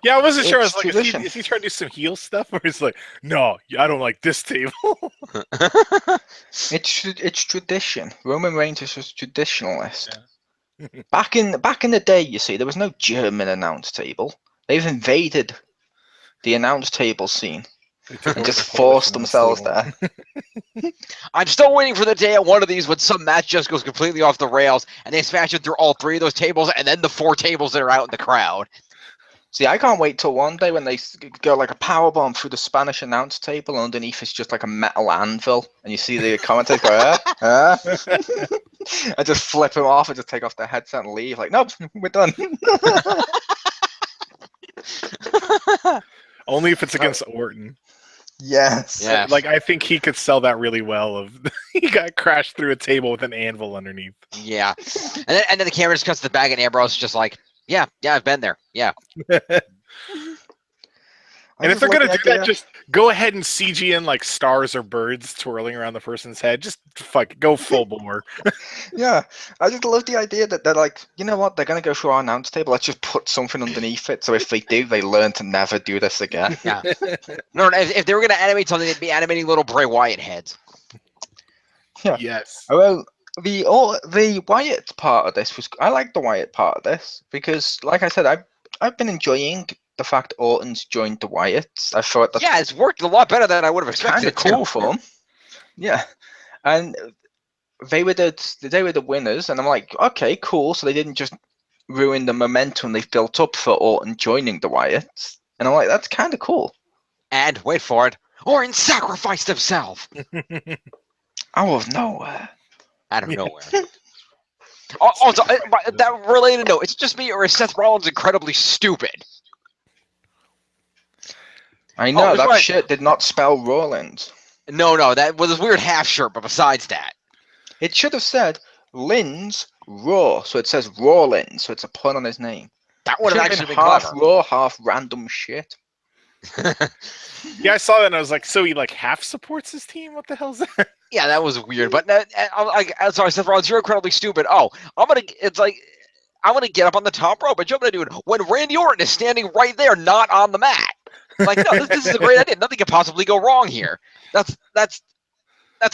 Yeah, I wasn't sure. I was It's like, tradition. is he trying to do some heel stuff? Or he's like, no, I don't like this table. It's tradition. Roman Reigns is just traditionalist. Yeah. Back in the day, you see, there was no German announce table. They've invaded the announce table scene and just forced themselves there. I'm still waiting for the day at one of these when some match just goes completely off the rails and they smash it through all three of those tables and then the 4 tables that are out in the crowd. See, I can't wait till one day when they go like a powerbomb through the Spanish announce table, and underneath it's just like a metal anvil, and you see the commentators go, I just flip them off and just take off their headset and leave. Like, nope, we're done. Only if it's against Orton. Yes. Yeah. Like, I think he could sell that really well. Of he got crashed through a table with an anvil underneath. Yeah. And then the camera just cuts to the back and Ambrose is just like, yeah, I've been there. Yeah. And if they're gonna do that, just go ahead and CG in like stars or birds twirling around the person's head. Just go full bore. Yeah, I just love the idea that they're like, you know what, they're gonna go through our announce table. Let's just put something underneath it, so if they do, they learn to never do this again. Yeah. No, if they were gonna animate something, they'd be animating little Bray Wyatt heads. Yeah. Yes. Well, the Wyatt part of this I like the Wyatt part of this because, like I said, I've been enjoying the fact Orton's joined the Wyatts. I thought that it's worked a lot better than I would have expected. kind of cool for them. Yeah, and they were the winners, and I'm like, okay, cool. So they didn't just ruin the momentum they've built up for Orton joining the Wyatts, and I'm like, that's kind of cool. And wait for it, Orton sacrificed himself Out of nowhere. out of nowhere. Also, that related note, it's just me, or is Seth Rollins incredibly stupid? I know it's that right. shit did not spell Rollins. No, that was a weird half shirt, but besides that. It should have said Lynn's Raw, so it says Rawlins, so it's a pun on his name. That It would should have have actually been been half clever. Raw, half random shit. Yeah, I saw that and I was like, so he like half supports his team? What the hell's that? Yeah, that was weird. But sorry, Seth Rollins, you're incredibly stupid. Oh, I'm gonna get up on the top rope and jump into it when Randy Orton is standing right there, not on the mat. Like, no, this is a great idea. Nothing could possibly go wrong here. That's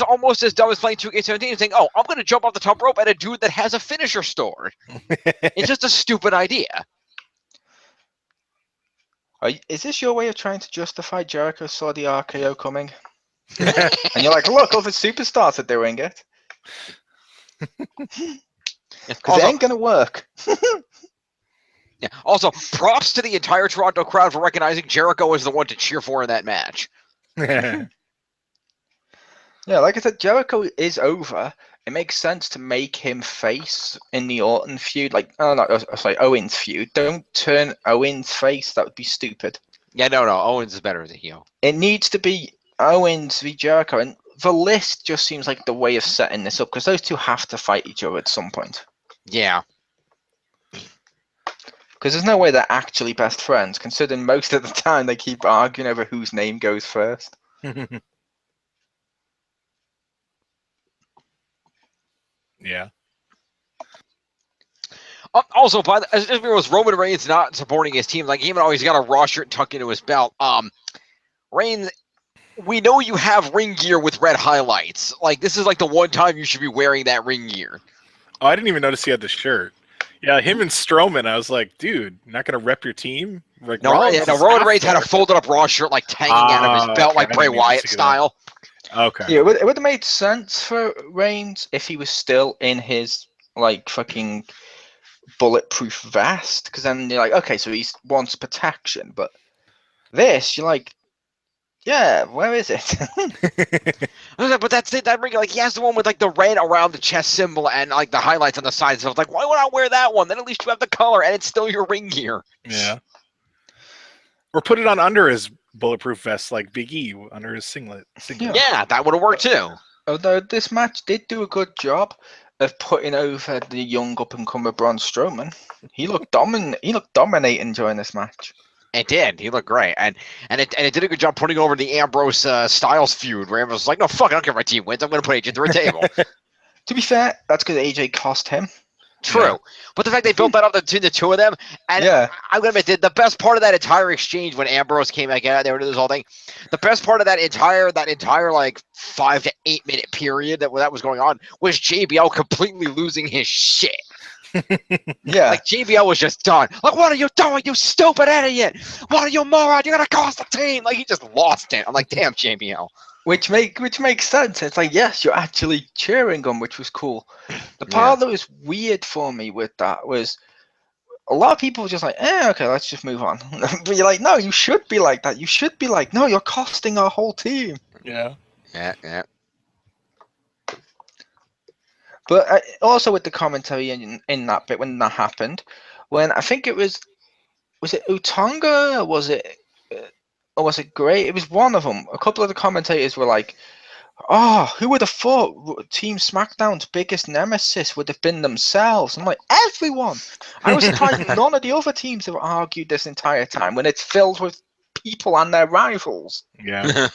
almost as dumb as playing 2K17 and saying, oh, I'm going to jump off the top rope at a dude that has a finisher stored. It's just a stupid idea. Is this your way of trying to justify Jericho saw the RKO coming? And you're like, look, other superstars are doing it. Because it ain't going to work. Yeah. Also, props to the entire Toronto crowd for recognizing Jericho as the one to cheer for in that match. Yeah, like I said, Jericho is over. It makes sense to make him face in the Orton feud. Like, Owens feud. Don't turn Owens face. That would be stupid. Yeah, no. Owens is better as a heel. It needs to be Owens v Jericho. And the list just seems like the way of setting this up, because those two have to fight each other at some point. Yeah. Because there's no way they're actually best friends, considering most of the time they keep arguing over whose name goes first. Yeah. Also, as if it was Roman Reigns not supporting his team, like even though he's got a Raw shirt tucked into his belt, Reigns, we know you have ring gear with red highlights. Like, this is like the one time you should be wearing that ring gear. Oh, I didn't even notice he had the shirt. Yeah, him and Strowman, I was like, dude, not going to rep your team? Like, Roman Reigns had a folded up Raw shirt like hanging out of his belt, like Bray Wyatt style. Okay. Yeah, it would have made sense for Reigns if he was still in his, like, fucking bulletproof vest, because then you're like, okay, so he wants protection, but this, you're like, yeah, where is it? But that's it. That ring, like, he has the one with like the red around the chest symbol and like the highlights on the sides. So it's like, why would I wear that one? Then at least you have the color and it's still your ring gear. Yeah. Or put it on under his bulletproof vest, like Big E under his singlet. Yeah, that would have worked too. Although this match did do a good job of putting over the young up-and-comer Braun Strowman. He looked dominating during this match. It did. He looked great, and it did a good job putting over the Ambrose Styles feud, where Ambrose was like, "No, fuck, I don't care if my team wins. I'm going to put AJ through a table." To be fair, that's because AJ cost him. True, yeah. But the fact they built that up between the two of them, and yeah. I'm going to admit, the best part of that entire exchange when Ambrose came back out, they were doing this whole thing. The best part of that entire like 5 to 8 minute period that was going on was JBL completely losing his shit. Yeah, like JBL was just done. Like, what are you doing, you stupid idiot? What are you, moron? You're gonna cost the team. Like, he just lost it. I'm like, damn, JBL. Which makes sense. It's like, yes, you're actually cheering him, which was cool. The part that was weird for me with that was a lot of people were just like, okay, let's just move on. But you're like, no, you should be like that. You should be like, no, you're costing our whole team. Yeah. But also with the commentary in that bit when that happened, when I think it was it Utonga or was it Gray? It was one of them. A couple of the commentators were like, "Oh, who would have thought Team SmackDown's biggest nemesis would have been themselves?" I'm like, everyone. I was surprised none of the other teams have argued this entire time when it's filled with people and their rivals. Yeah,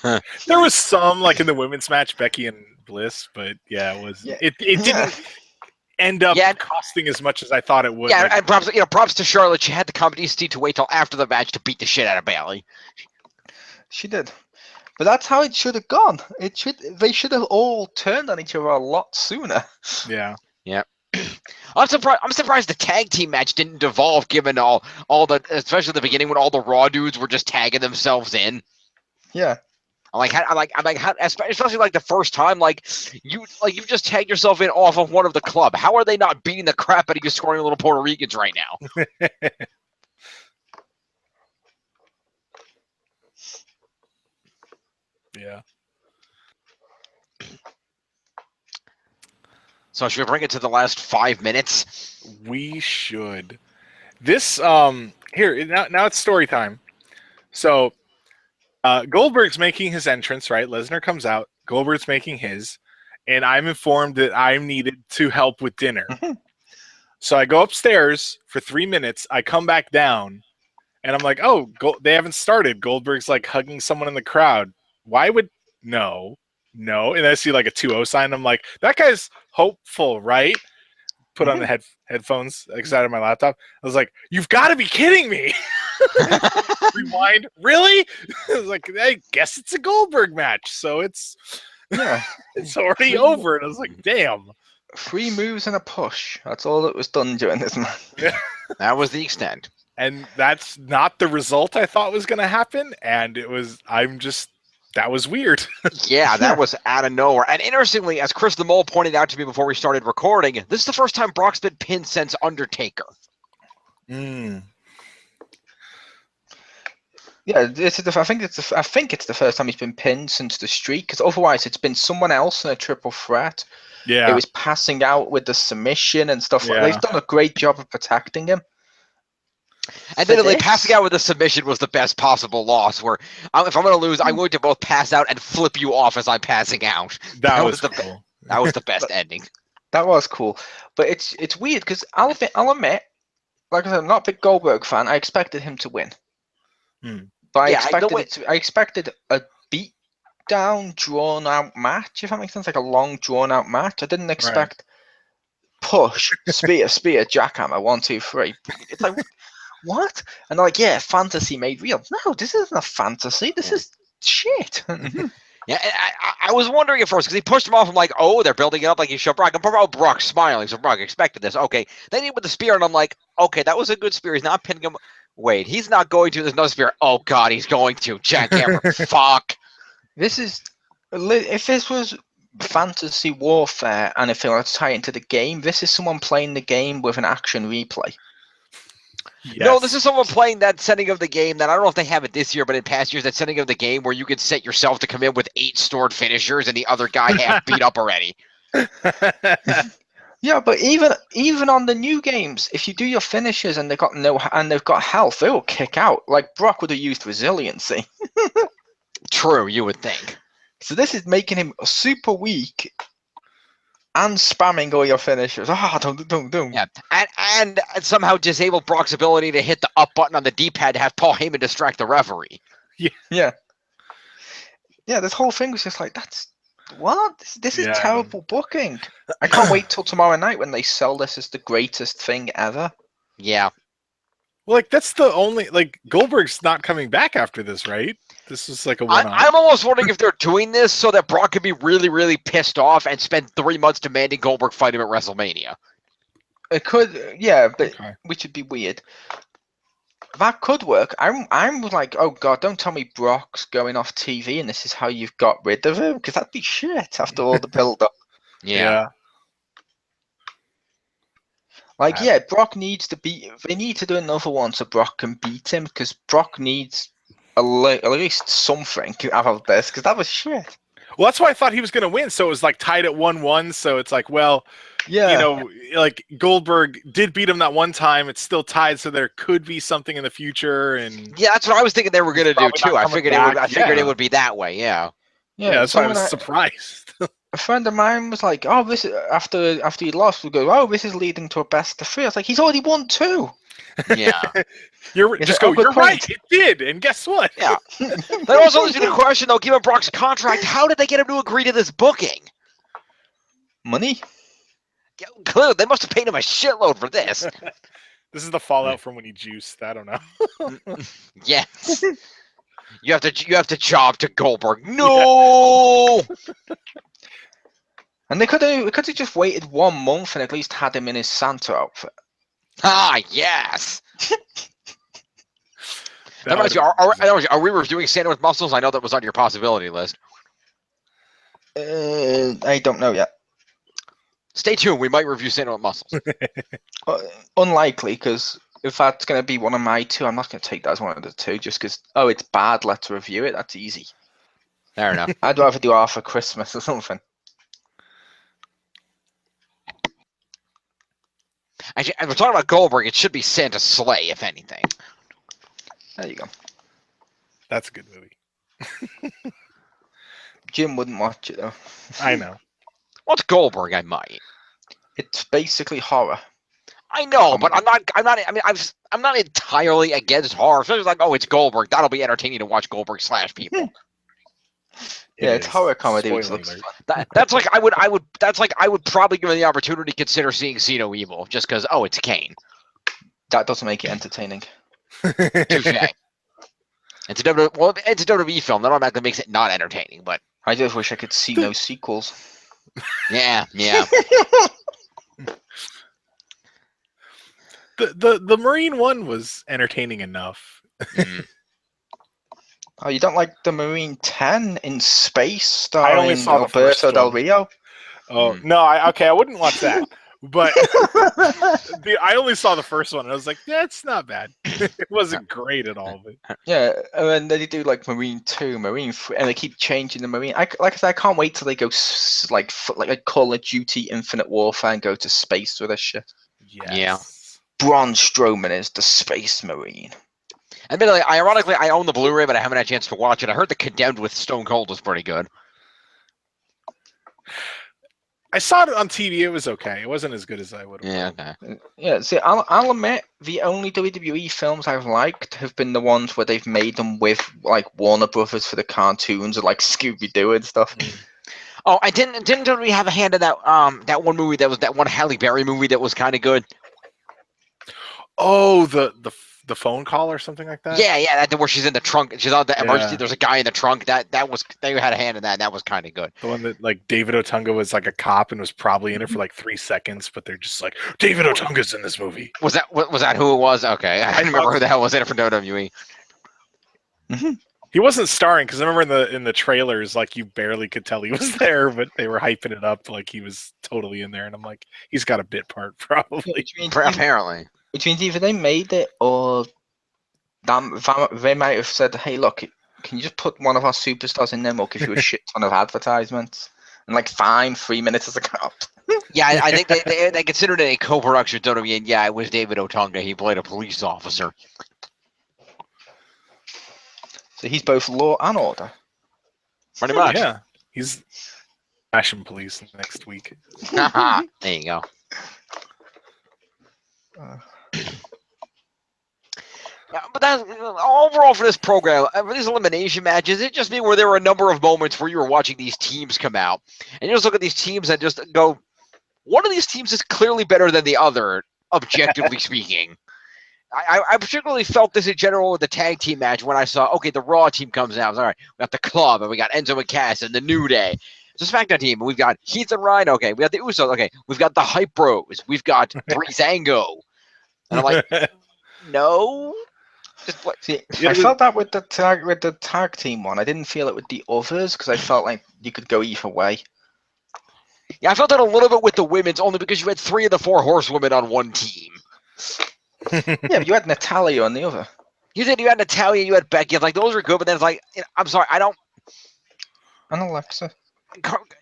there was some like in the women's match, Becky and Bliss, but yeah, it was it didn't end up costing as much as I thought it would. Yeah, and props to Charlotte. She had the competency to wait till after the match to beat the shit out of Bayley. She did, but that's how it should have gone. They should have all turned on each other a lot sooner. Yeah. I'm surprised the tag team match didn't devolve, given all the, especially the beginning when all the Raw dudes were just tagging themselves in. Yeah. I'm like, especially like the first time, like you just tagged yourself in off of one of the club. How are they not beating the crap out of you, scoring little Puerto Ricans right now? Yeah. So should we bring it to the last 5 minutes? We should. This here now it's story time. So Goldberg's making his entrance, right? Lesnar comes out. Goldberg's making his, and I'm informed that I'm needed to help with dinner. So I go upstairs for 3 minutes. I come back down, and I'm like, oh, they haven't started. Goldberg's like hugging someone in the crowd. Why would no? And I see like a 2-0 sign. I'm like, that guy's hopeful, right? Put on the headphones, excited my laptop. I was like, you've got to be kidding me. Rewind. Really? I was like, I guess it's a Goldberg match. So it's already over. And I was like, damn. 3 moves and a push. That's all that was done during this match. That was the extent. And that's not the result I thought was going to happen. And that was weird. Yeah, that was out of nowhere. And interestingly, as Chriz the Mole pointed out to me before we started recording, this is the first time Brock's been pinned since Undertaker. Yeah, I think it's the first time he's been pinned since the streak, because otherwise it's been someone else in a triple threat. Yeah. It was passing out with the submission and stuff like that. They've done a great job of protecting him. Admittedly, passing out with a submission was the best possible loss, where if I'm going to lose, I'm going to both pass out and flip you off as I'm passing out. That was cool. That was the best ending. That was cool. But it's weird, because I'll admit, like I said, I'm not a big Goldberg fan. I expected him to win. But I expected a beat down, drawn out match, if that makes sense, like a long drawn out match. I didn't expect push, spear, jackhammer, 1, 2, 3. It's like, what? And they're like, yeah, fantasy made real. No, this isn't a fantasy. This is shit. Yeah, I was wondering at first, because he pushed him off. I'm like, oh, they're building it up like you showed Brock. I'm Brock smiling, so Brock expected this. Okay. Then he with the spear, and I'm like, okay, that was a good spear. He's not pinning him. Wait, he's not going to. There's no spear. Oh, God, he's going to. Jackhammer. Fuck. If this was fantasy warfare, and if they want to tie it into the game, this is someone playing the game with an action replay. Yes. No, this is someone playing that setting of the game that I don't know if they have it this year, but in past years, that setting of the game where you could set yourself to come in with 8 stored finishers and the other guy half beat up already. Yeah, but even on the new games, if you do your finishers and they've got health, they will kick out. Like Brock would have used resiliency. True, you would think. So this is making him super weak and spamming all your finishers. Don't. Yeah, and somehow disabled Brock's ability to hit the up button on the D-pad to have Paul Heyman distract the referee. Yeah. This whole thing was just like, that's what? This is terrible booking. I can't wait till tomorrow night when they sell this as the greatest thing ever. Yeah. Well, like, that's the only, like, Goldberg's not coming back after this, right? This is like a one-off. I'm almost wondering if they're doing this so that Brock could be really, really pissed off and spend 3 months demanding Goldberg fight him at WrestleMania. It could, but which would be weird. That could work. I'm like, oh God, don't tell me Brock's going off TV and this is how you've got rid of him, because that'd be shit after all the build-up. Yeah. Like, Brock needs to beat. They need to do another one so Brock can beat him, because Brock needs at least something out of this, because that was shit. Well, that's why I thought he was going to win. So it was like tied at 1-1. So it's like, well, you know, like Goldberg did beat him that one time. It's still tied, so there could be something in the future. And yeah, that's what I was thinking they were going to do too. I figured it would be that way. Yeah. That's why I was surprised. A friend of mine was like, "Oh, this is, after he lost, we go, oh, this is leading to a best of 3." I was like, "He's already won 2." Yeah. You're right. It did, and guess what? Yeah. That also leads to the question, though. Given Brock's contract, how did they get him to agree to this booking? Money. Yeah, clearly, they must have paid him a shitload for this. This is the fallout from when he juiced. I don't know. Yes. You have to job to Goldberg. No. Yeah. And they could have just waited 1 month and at least had him in his Santa outfit. Ah, yes. Are we reviewing Santa with muscles? I know that was on your possibility list. I don't know yet. Stay tuned. We might review Santa with muscles. Unlikely, because if that's going to be one of my 2, I'm not going to take that as one of the 2, just because, it's bad, let's review it. That's easy. Fair enough. I'd rather do Arthur Christmas or something. Actually, we're talking about Goldberg. It should be Santa Slay, if anything. There you go. That's a good movie. Jim wouldn't watch it though. I know. What's Goldberg? I might. It's basically horror. I know, but I'm not. I mean, I'm not entirely against horror. So it's like, oh, it's Goldberg. That'll be entertaining to watch Goldberg slash people. Yeah, it's is. horror comedy, which Spoiler looks alert. fun. That's like I would probably give him the opportunity to consider seeing See No Evil just because it's Kane. That doesn't make it entertaining. Touche. It's a WWE film. That automatically makes it not entertaining. But I just wish I could see no sequels. yeah. The Marine one was entertaining enough. Oh, you don't like the Marine 10 in space I only starring saw the first Alberto Del one. Rio? Oh no, I wouldn't watch that. But I only saw the first one, and I was like, yeah, it's not bad. It wasn't great at all, but Yeah, and then they do like Marine 2, Marine 3, and they keep changing the Marine. Like I said, I can't wait till they go like a Call of Duty Infinite Warfare and go to space with this shit. yes. Yeah. Braun Strowman is the Space Marine. Admittedly, ironically, I own the Blu-ray, but I haven't had a chance to watch it. I heard the Condemned with Stone Cold was pretty good. I saw it on TV. It was okay. It wasn't as good as I would have. Yeah, okay. Yeah, see, I'll admit the only WWE films I've liked have been the ones where they've made them with like Warner Brothers for the cartoons or like Scooby Doo and stuff. Oh, I didn't we have a hand in that that one movie that was that one Halle Berry movie that was kind of good. Oh, the phone call or something like that. Yeah, that where she's in the trunk. She's on the emergency. Yeah. There's a guy in the trunk. That was they had a hand in that. And that was kind of good. The one that like David Otunga was like a cop and was probably in it for like 3 seconds, but they're just like David Otunga's in this movie. Was that who it was? Okay, I didn't remember who the hell was in it for WWE. He wasn't starring because I remember in the trailers, like you barely could tell he was there, but they were hyping it up like he was totally in there, and I'm like, he's got a bit part probably. Apparently. Which means either they made it or they might have said, hey, look, can you just put one of our superstars in there and we'll give you a shit ton of advertisements? And like, fine, 3 minutes as a cop. Yeah, I think they considered it a co-production with WWE, and yeah, it was David Otunga. He played a police officer. So he's both law and order. Pretty much. Yeah, he's Fashion Police next week. There you go. Yeah, but that's overall for this program, for these elimination matches, it just mean where there were a number of moments where you were watching these teams come out, and you just look at these teams and just go, one of these teams is clearly better than the other, objectively speaking. I particularly felt this in general with the tag team match when I saw, okay, the Raw team comes out. All right, we got the Club, and we got Enzo and Cass, and the New Day. It's a SmackDown team, and we've got Heath and Ryan. Okay, we got the Usos. Okay, we've got the Hype Bros. We've got Breezango. And I'm like, no. Just what? See, I felt that with the tag team one. I didn't feel it with the others because I felt like you could go either way. Yeah, I felt that a little bit with the women's only because you had 3 of the 4 horsewomen on one team. Yeah, but you had Natalia on the other. You had Natalia, you had Becky. Like those were good, but then it's like, I'm sorry, I don't. And Alexa.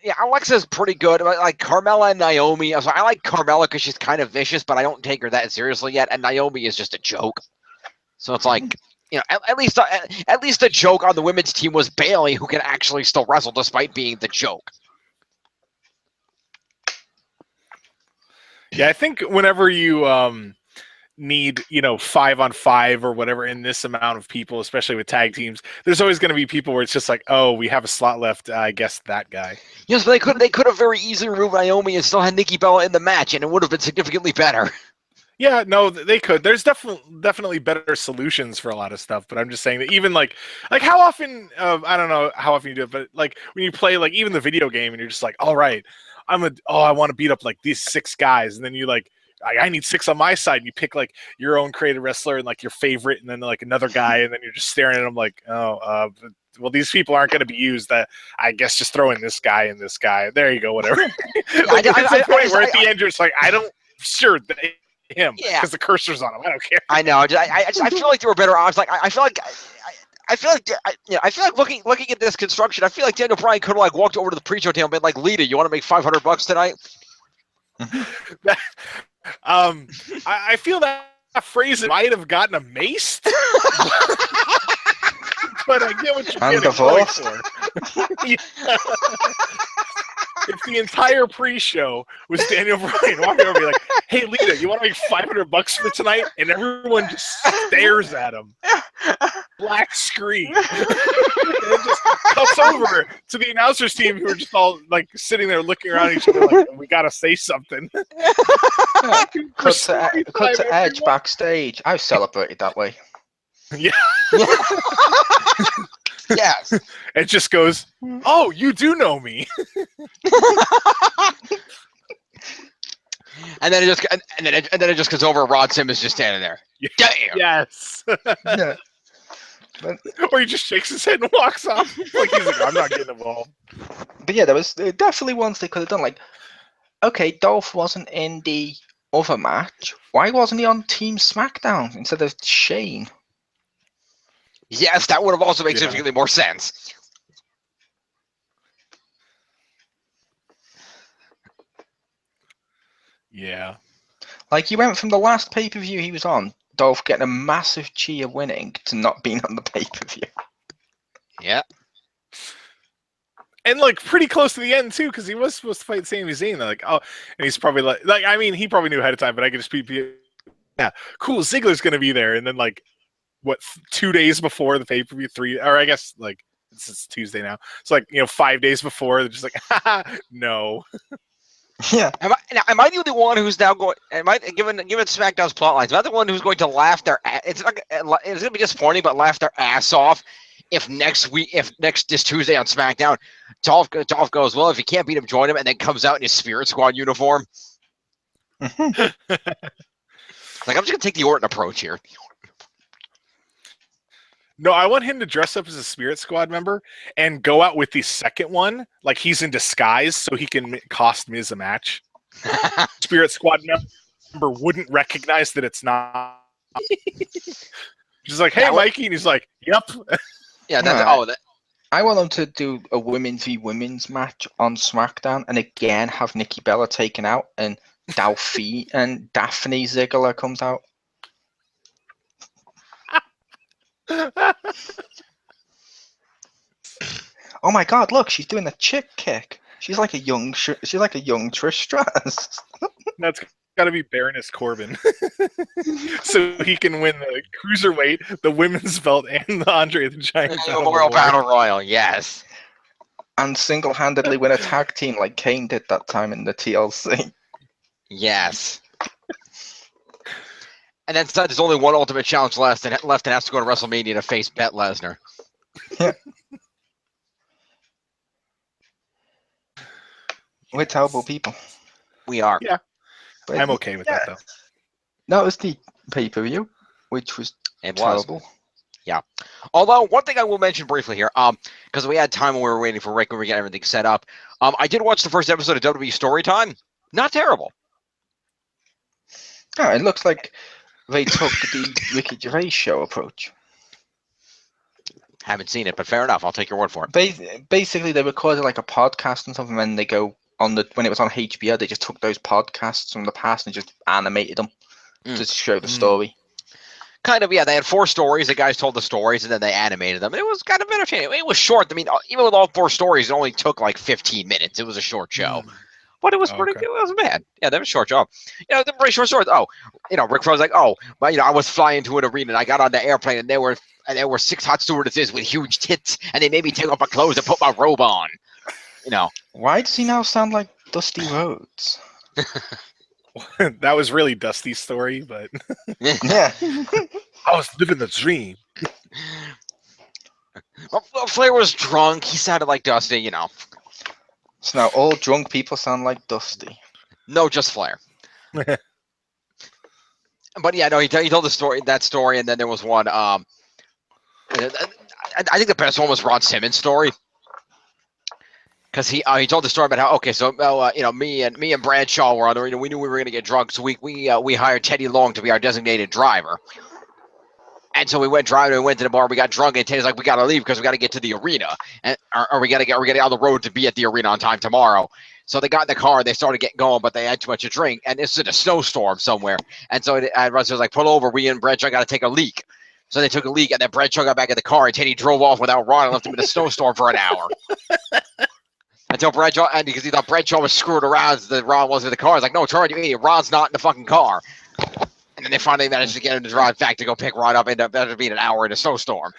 Yeah, Alexa's pretty good. Like Carmella and Naomi. I'm sorry, I like Carmella because she's kind of vicious, but I don't take her that seriously yet. And Naomi is just a joke. So it's like, at least the joke on the women's team was Bayley, who can actually still wrestle despite being the joke. Yeah, I think whenever you need 5-on-5 or whatever in this amount of people, especially with tag teams, there's always going to be people where it's just like, oh, we have a slot left, I guess that guy. Yes, but they could have very easily removed Naomi and still had Nikki Bella in the match, and it would have been significantly better. Yeah, no, they could. There's definitely better solutions for a lot of stuff, but I'm just saying that even like how often I don't know how often you do it, but like when you play like even the video game and you're just like, all right, I want to beat up like these 6 guys, and then you like, I need 6 on my side, and you pick like your own creative wrestler and like your favorite, and then like another guy, and then you're just staring at them like, well, these people aren't going to be used. That I guess just throw in this guy and this guy. There you go, whatever. Like, it's a point where at the end you're just like, sure him because the cursor's on him. I don't care. I know. I feel like there were better odds. Like I feel like looking at this construction, I feel like Daniel Bryan could have like walked over to the pre-show table and been like, Lita, you want to make $500 tonight? I feel that phrase might have gotten him maced. but I get what you're And getting going divorced. for. Yeah. If the entire pre-show was Daniel Bryan walking over and be like, "Hey, Lita, you want to make $500 for tonight?" and everyone just stares at him. Black screen. And it just cuts over to the announcers team who are just all like sitting there looking around each other like, "We gotta say something." Cut to Edge backstage. I celebrated that way. Yeah. Yes. It just goes, "Oh, you do know me." And then it just goes over. Rod Simmons just standing there. Damn. Yes. Yeah. Or he just shakes his head and walks off. Like he's like, "I'm not getting involved." But yeah, there was definitely ones they could have done. Like, okay, Dolph wasn't in the other match. Why wasn't he on Team SmackDown instead of Shane? Yes, that would have also made significantly more sense. Yeah. Like, he went from the last pay-per-view he was on, Dolph getting a massive cheer winning, to not being on the pay-per-view. Yeah. And like pretty close to the end too, because he was supposed to fight Sami Zayn. They're like, "Oh," and he's probably like, I mean, he probably knew ahead of time, but I could just be, yeah, cool. Ziggler's gonna be there, and then like, what, 2 days before the pay-per-view, 3, or I guess like this is Tuesday now. It's like 5 days before, they're just like, "Haha, no." Yeah. Am I the only one who's now going? Am I given SmackDown's plot lines? Am I the one who's going to laugh their? It's going to be disappointing, but laugh their ass off if this Tuesday on SmackDown, Dolph goes, "Well, if you can't beat him, join him," and then comes out in his Spirit Squad uniform. Like, I'm just gonna take the Orton approach here. No, I want him to dress up as a Spirit Squad member and go out with the second one, like he's in disguise, so he can cost Miz a match. Spirit Squad member wouldn't recognize that it's not. She's like, "Hey, Mikey," and he's like, "Yep." Yeah. I want them to do a women's v women's match on SmackDown, and again have Nikki Bella taken out, and Daffy and Daphne Ziggler comes out. Oh my God! Look, she's doing a chick kick. She's like a young Trish Stratus. That's got to be Baroness Corbin, so he can win the cruiserweight, the women's belt, and the Andre the Giant Memorial Battle Royal. Yes. And single-handedly win a tag team like Kane did that time in the TLC. Yes. And then there's only one Ultimate Challenge left, and has to go to WrestleMania to face Bette Lesnar. Yeah. We're terrible people. We are. Yeah. But I'm okay with that though. That was the pay-per-view, which was terrible. Yeah. Although one thing I will mention briefly here, because we had time when we were waiting for Rick when we got everything set up. I did watch the first episode of WWE Storytime. Not terrible. Oh, it looks like they took the Ricky Gervais show approach. Haven't seen it, but fair enough. I'll take your word for it. Basically, they recorded like a podcast and something, and they go on when it was on HBO, they just took those podcasts from the past and just animated them to show the story. Kind of, yeah. They had 4 stories. The guys told the stories, and then they animated them. It was kind of entertaining. It was short. I mean, even with all 4 stories, it only took like 15 minutes. It was a short show. But it was pretty good. It wasn't bad. Yeah, that was a short job. They're very short stories. Oh, Rick Fro's like, "Oh, but I was flying to an arena and I got on the airplane and there were 6 hot stewardesses with huge tits and they made me take off my clothes and put my robe on." Why does he now sound like Dusty Rhodes? That was really Dusty's story, but Yeah. I was living the dream. Well, Flair was drunk. He sounded like Dusty, So now all drunk people sound like Dusty. No, just Flair. But yeah, no, he told that story, and then there was one. I think the best one was Ron Simmons' story, because he told the story about how me and Bradshaw were on the arena. We knew we were going to get drunk, so we hired Teddy Long to be our designated driver. And so we went driving. We went to the bar. We got drunk, and Teddy's like, "We got to leave because we got to get to the arena, or we got to get on the road to be at the arena on time tomorrow." So they got in the car. They started getting going, but they had too much to drink, and this is in a snowstorm somewhere. And so Russ was like, "Pull over. We and Bradshaw got to take a leak." So they took a leak, and then Bradshaw got back in the car, and Teddy drove off without Ron and left him in a snowstorm for an hour. Until Bradshaw, and because he thought Bradshaw was screwed around, that Ron wasn't in the car. He's like, no, Charlie, you idiot. Ron's not in the fucking car. And then they finally managed to get him to drive back to go pick Ron up, and ended up being an hour in a snowstorm.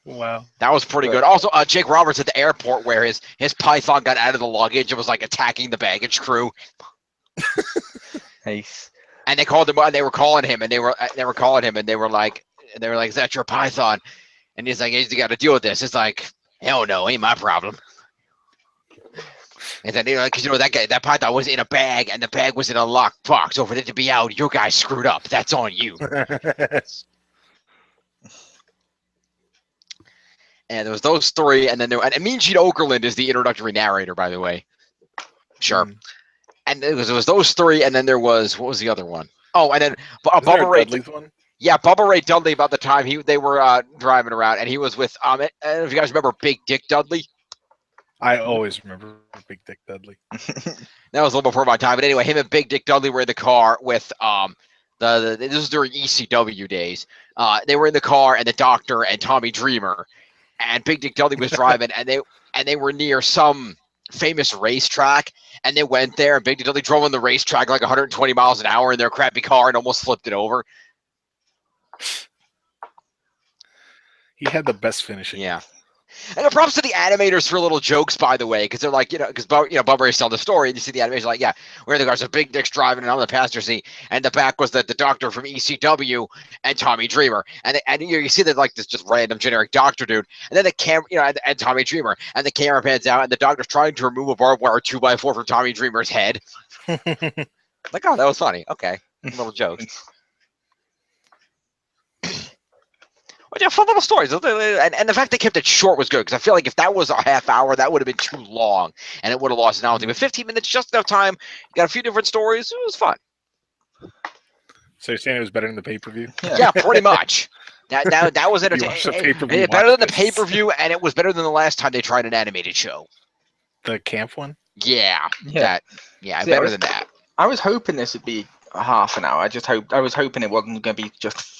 Wow. That was pretty good. Also, Jake Roberts at the airport where his python got out of the luggage and was like attacking the baggage crew. Nice. And they called him, and they were calling him, and they were like, is that your python? And he's like, he's got to deal with this. It's like, hell no, ain't my problem. And then, because that python was in a bag, and the bag was in a locked box. So for it to be out, your guy screwed up. That's on you. And there was those three, and then and Mean Gene Okerlund is the introductory narrator, by the way. Sure. Mm. And it was those three, and then there was, what was the other one? Oh, and then Bubba Ray. One? Yeah, Bubba Ray Dudley. About the time they were driving around, and he was with I don't know if you guys remember Big Dick Dudley. I always remember Big Dick Dudley. That was a little before my time, but anyway, him and Big Dick Dudley were in the car with this was during ECW days. They were in the car, and the Doctor and Tommy Dreamer. And Big Dick Dudley was driving, and they were near some famous racetrack, and they went there. And Big Dick Dudley drove on the racetrack like 120 miles an hour in their crappy car and almost flipped it over. He had the best finishing. Yeah. And props to the animators for little jokes, by the way, because they're like, because Bubba Ray's telling the story, and you see the animation like, yeah, where the guys are Big Dick's driving, and I'm the passenger seat, and the back was the Doctor from ECW and Tommy Dreamer, and you see that like this just random generic Doctor dude, and then the camera, and Tommy Dreamer, and the camera pans out, and the Doctor's trying to remove a barbed wire 2x4 from Tommy Dreamer's head. Like, oh, that was funny. Okay, little jokes. But yeah, fun little stories. And the fact they kept it short was good, because I feel like if that was a half hour, that would have been too long, and it would have lost novelty. But 15 minutes, just enough time. You got a few different stories. It was fun. So you're saying it was better than the pay-per-view? Yeah, pretty much. That was entertaining. Better than the pay-per-view, and it was better than the last time they tried an animated show. The camp one? Yeah. Better than that. I was hoping this would be a half an hour. I was hoping it wasn't going to be just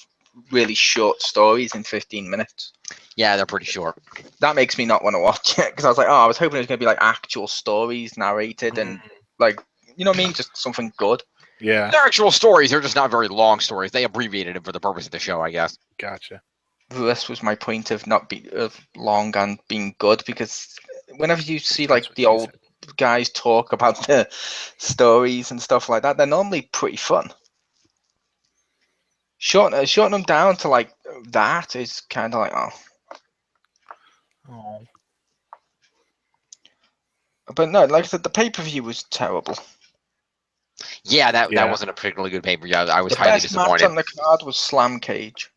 really short stories in 15 minutes. Yeah, they're pretty short. That makes me not want to watch it, because I was like, I was hoping it was going to be like actual stories narrated and like, you know what I mean? Just something good. Yeah. They're actual stories. They're just not very long stories. They abbreviated them for the purpose of the show, I guess. Gotcha. This was my point of not being long and being good, because whenever you see like the old guys talk about the stories and stuff like that, they're normally pretty fun. Shorten them down to like that is kind of like oh. But no, like I said, the pay-per-view was terrible. Yeah, that wasn't a particularly good pay-per-view. I was highly disappointed. The best match on the card was Slam Cage.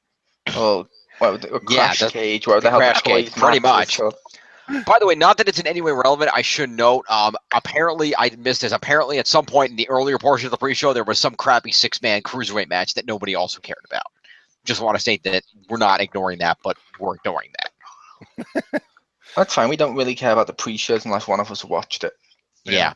Oh, well, Crash Cage. Where the hell Crash Cage, pretty much. By the way, not that it's in any way relevant, I should note, apparently, I missed this. Apparently, at some point in the earlier portion of the pre-show, there was some crappy 6-man cruiserweight match that nobody also cared about. Just want to state that we're not ignoring that, but we're ignoring that. That's fine. We don't really care about the pre-shows unless one of us watched it. Yeah.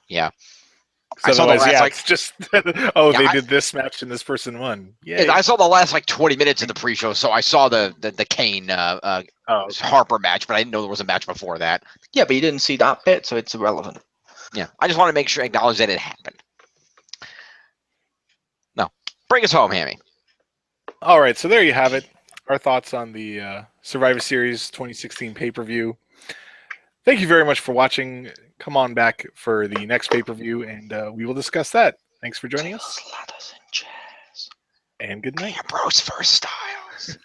I saw the last, it's just, they did this match and this person won. Yeah, I saw the last 20 minutes of the pre-show, so I saw the Kane Harper match, but I didn't know there was a match before that. Yeah, but you didn't see that bit, so it's irrelevant. Yeah, I just want to make sure, acknowledge that it happened. No, bring us home, Hammy. All right, so there you have it. Our thoughts on the Survivor Series 2016 pay-per-view. Thank you very much for watching. Come on back for the next pay-per-view, and we will discuss that. Thanks for joining us. Ladders and chairs. And good night. Ambrose vs. Styles.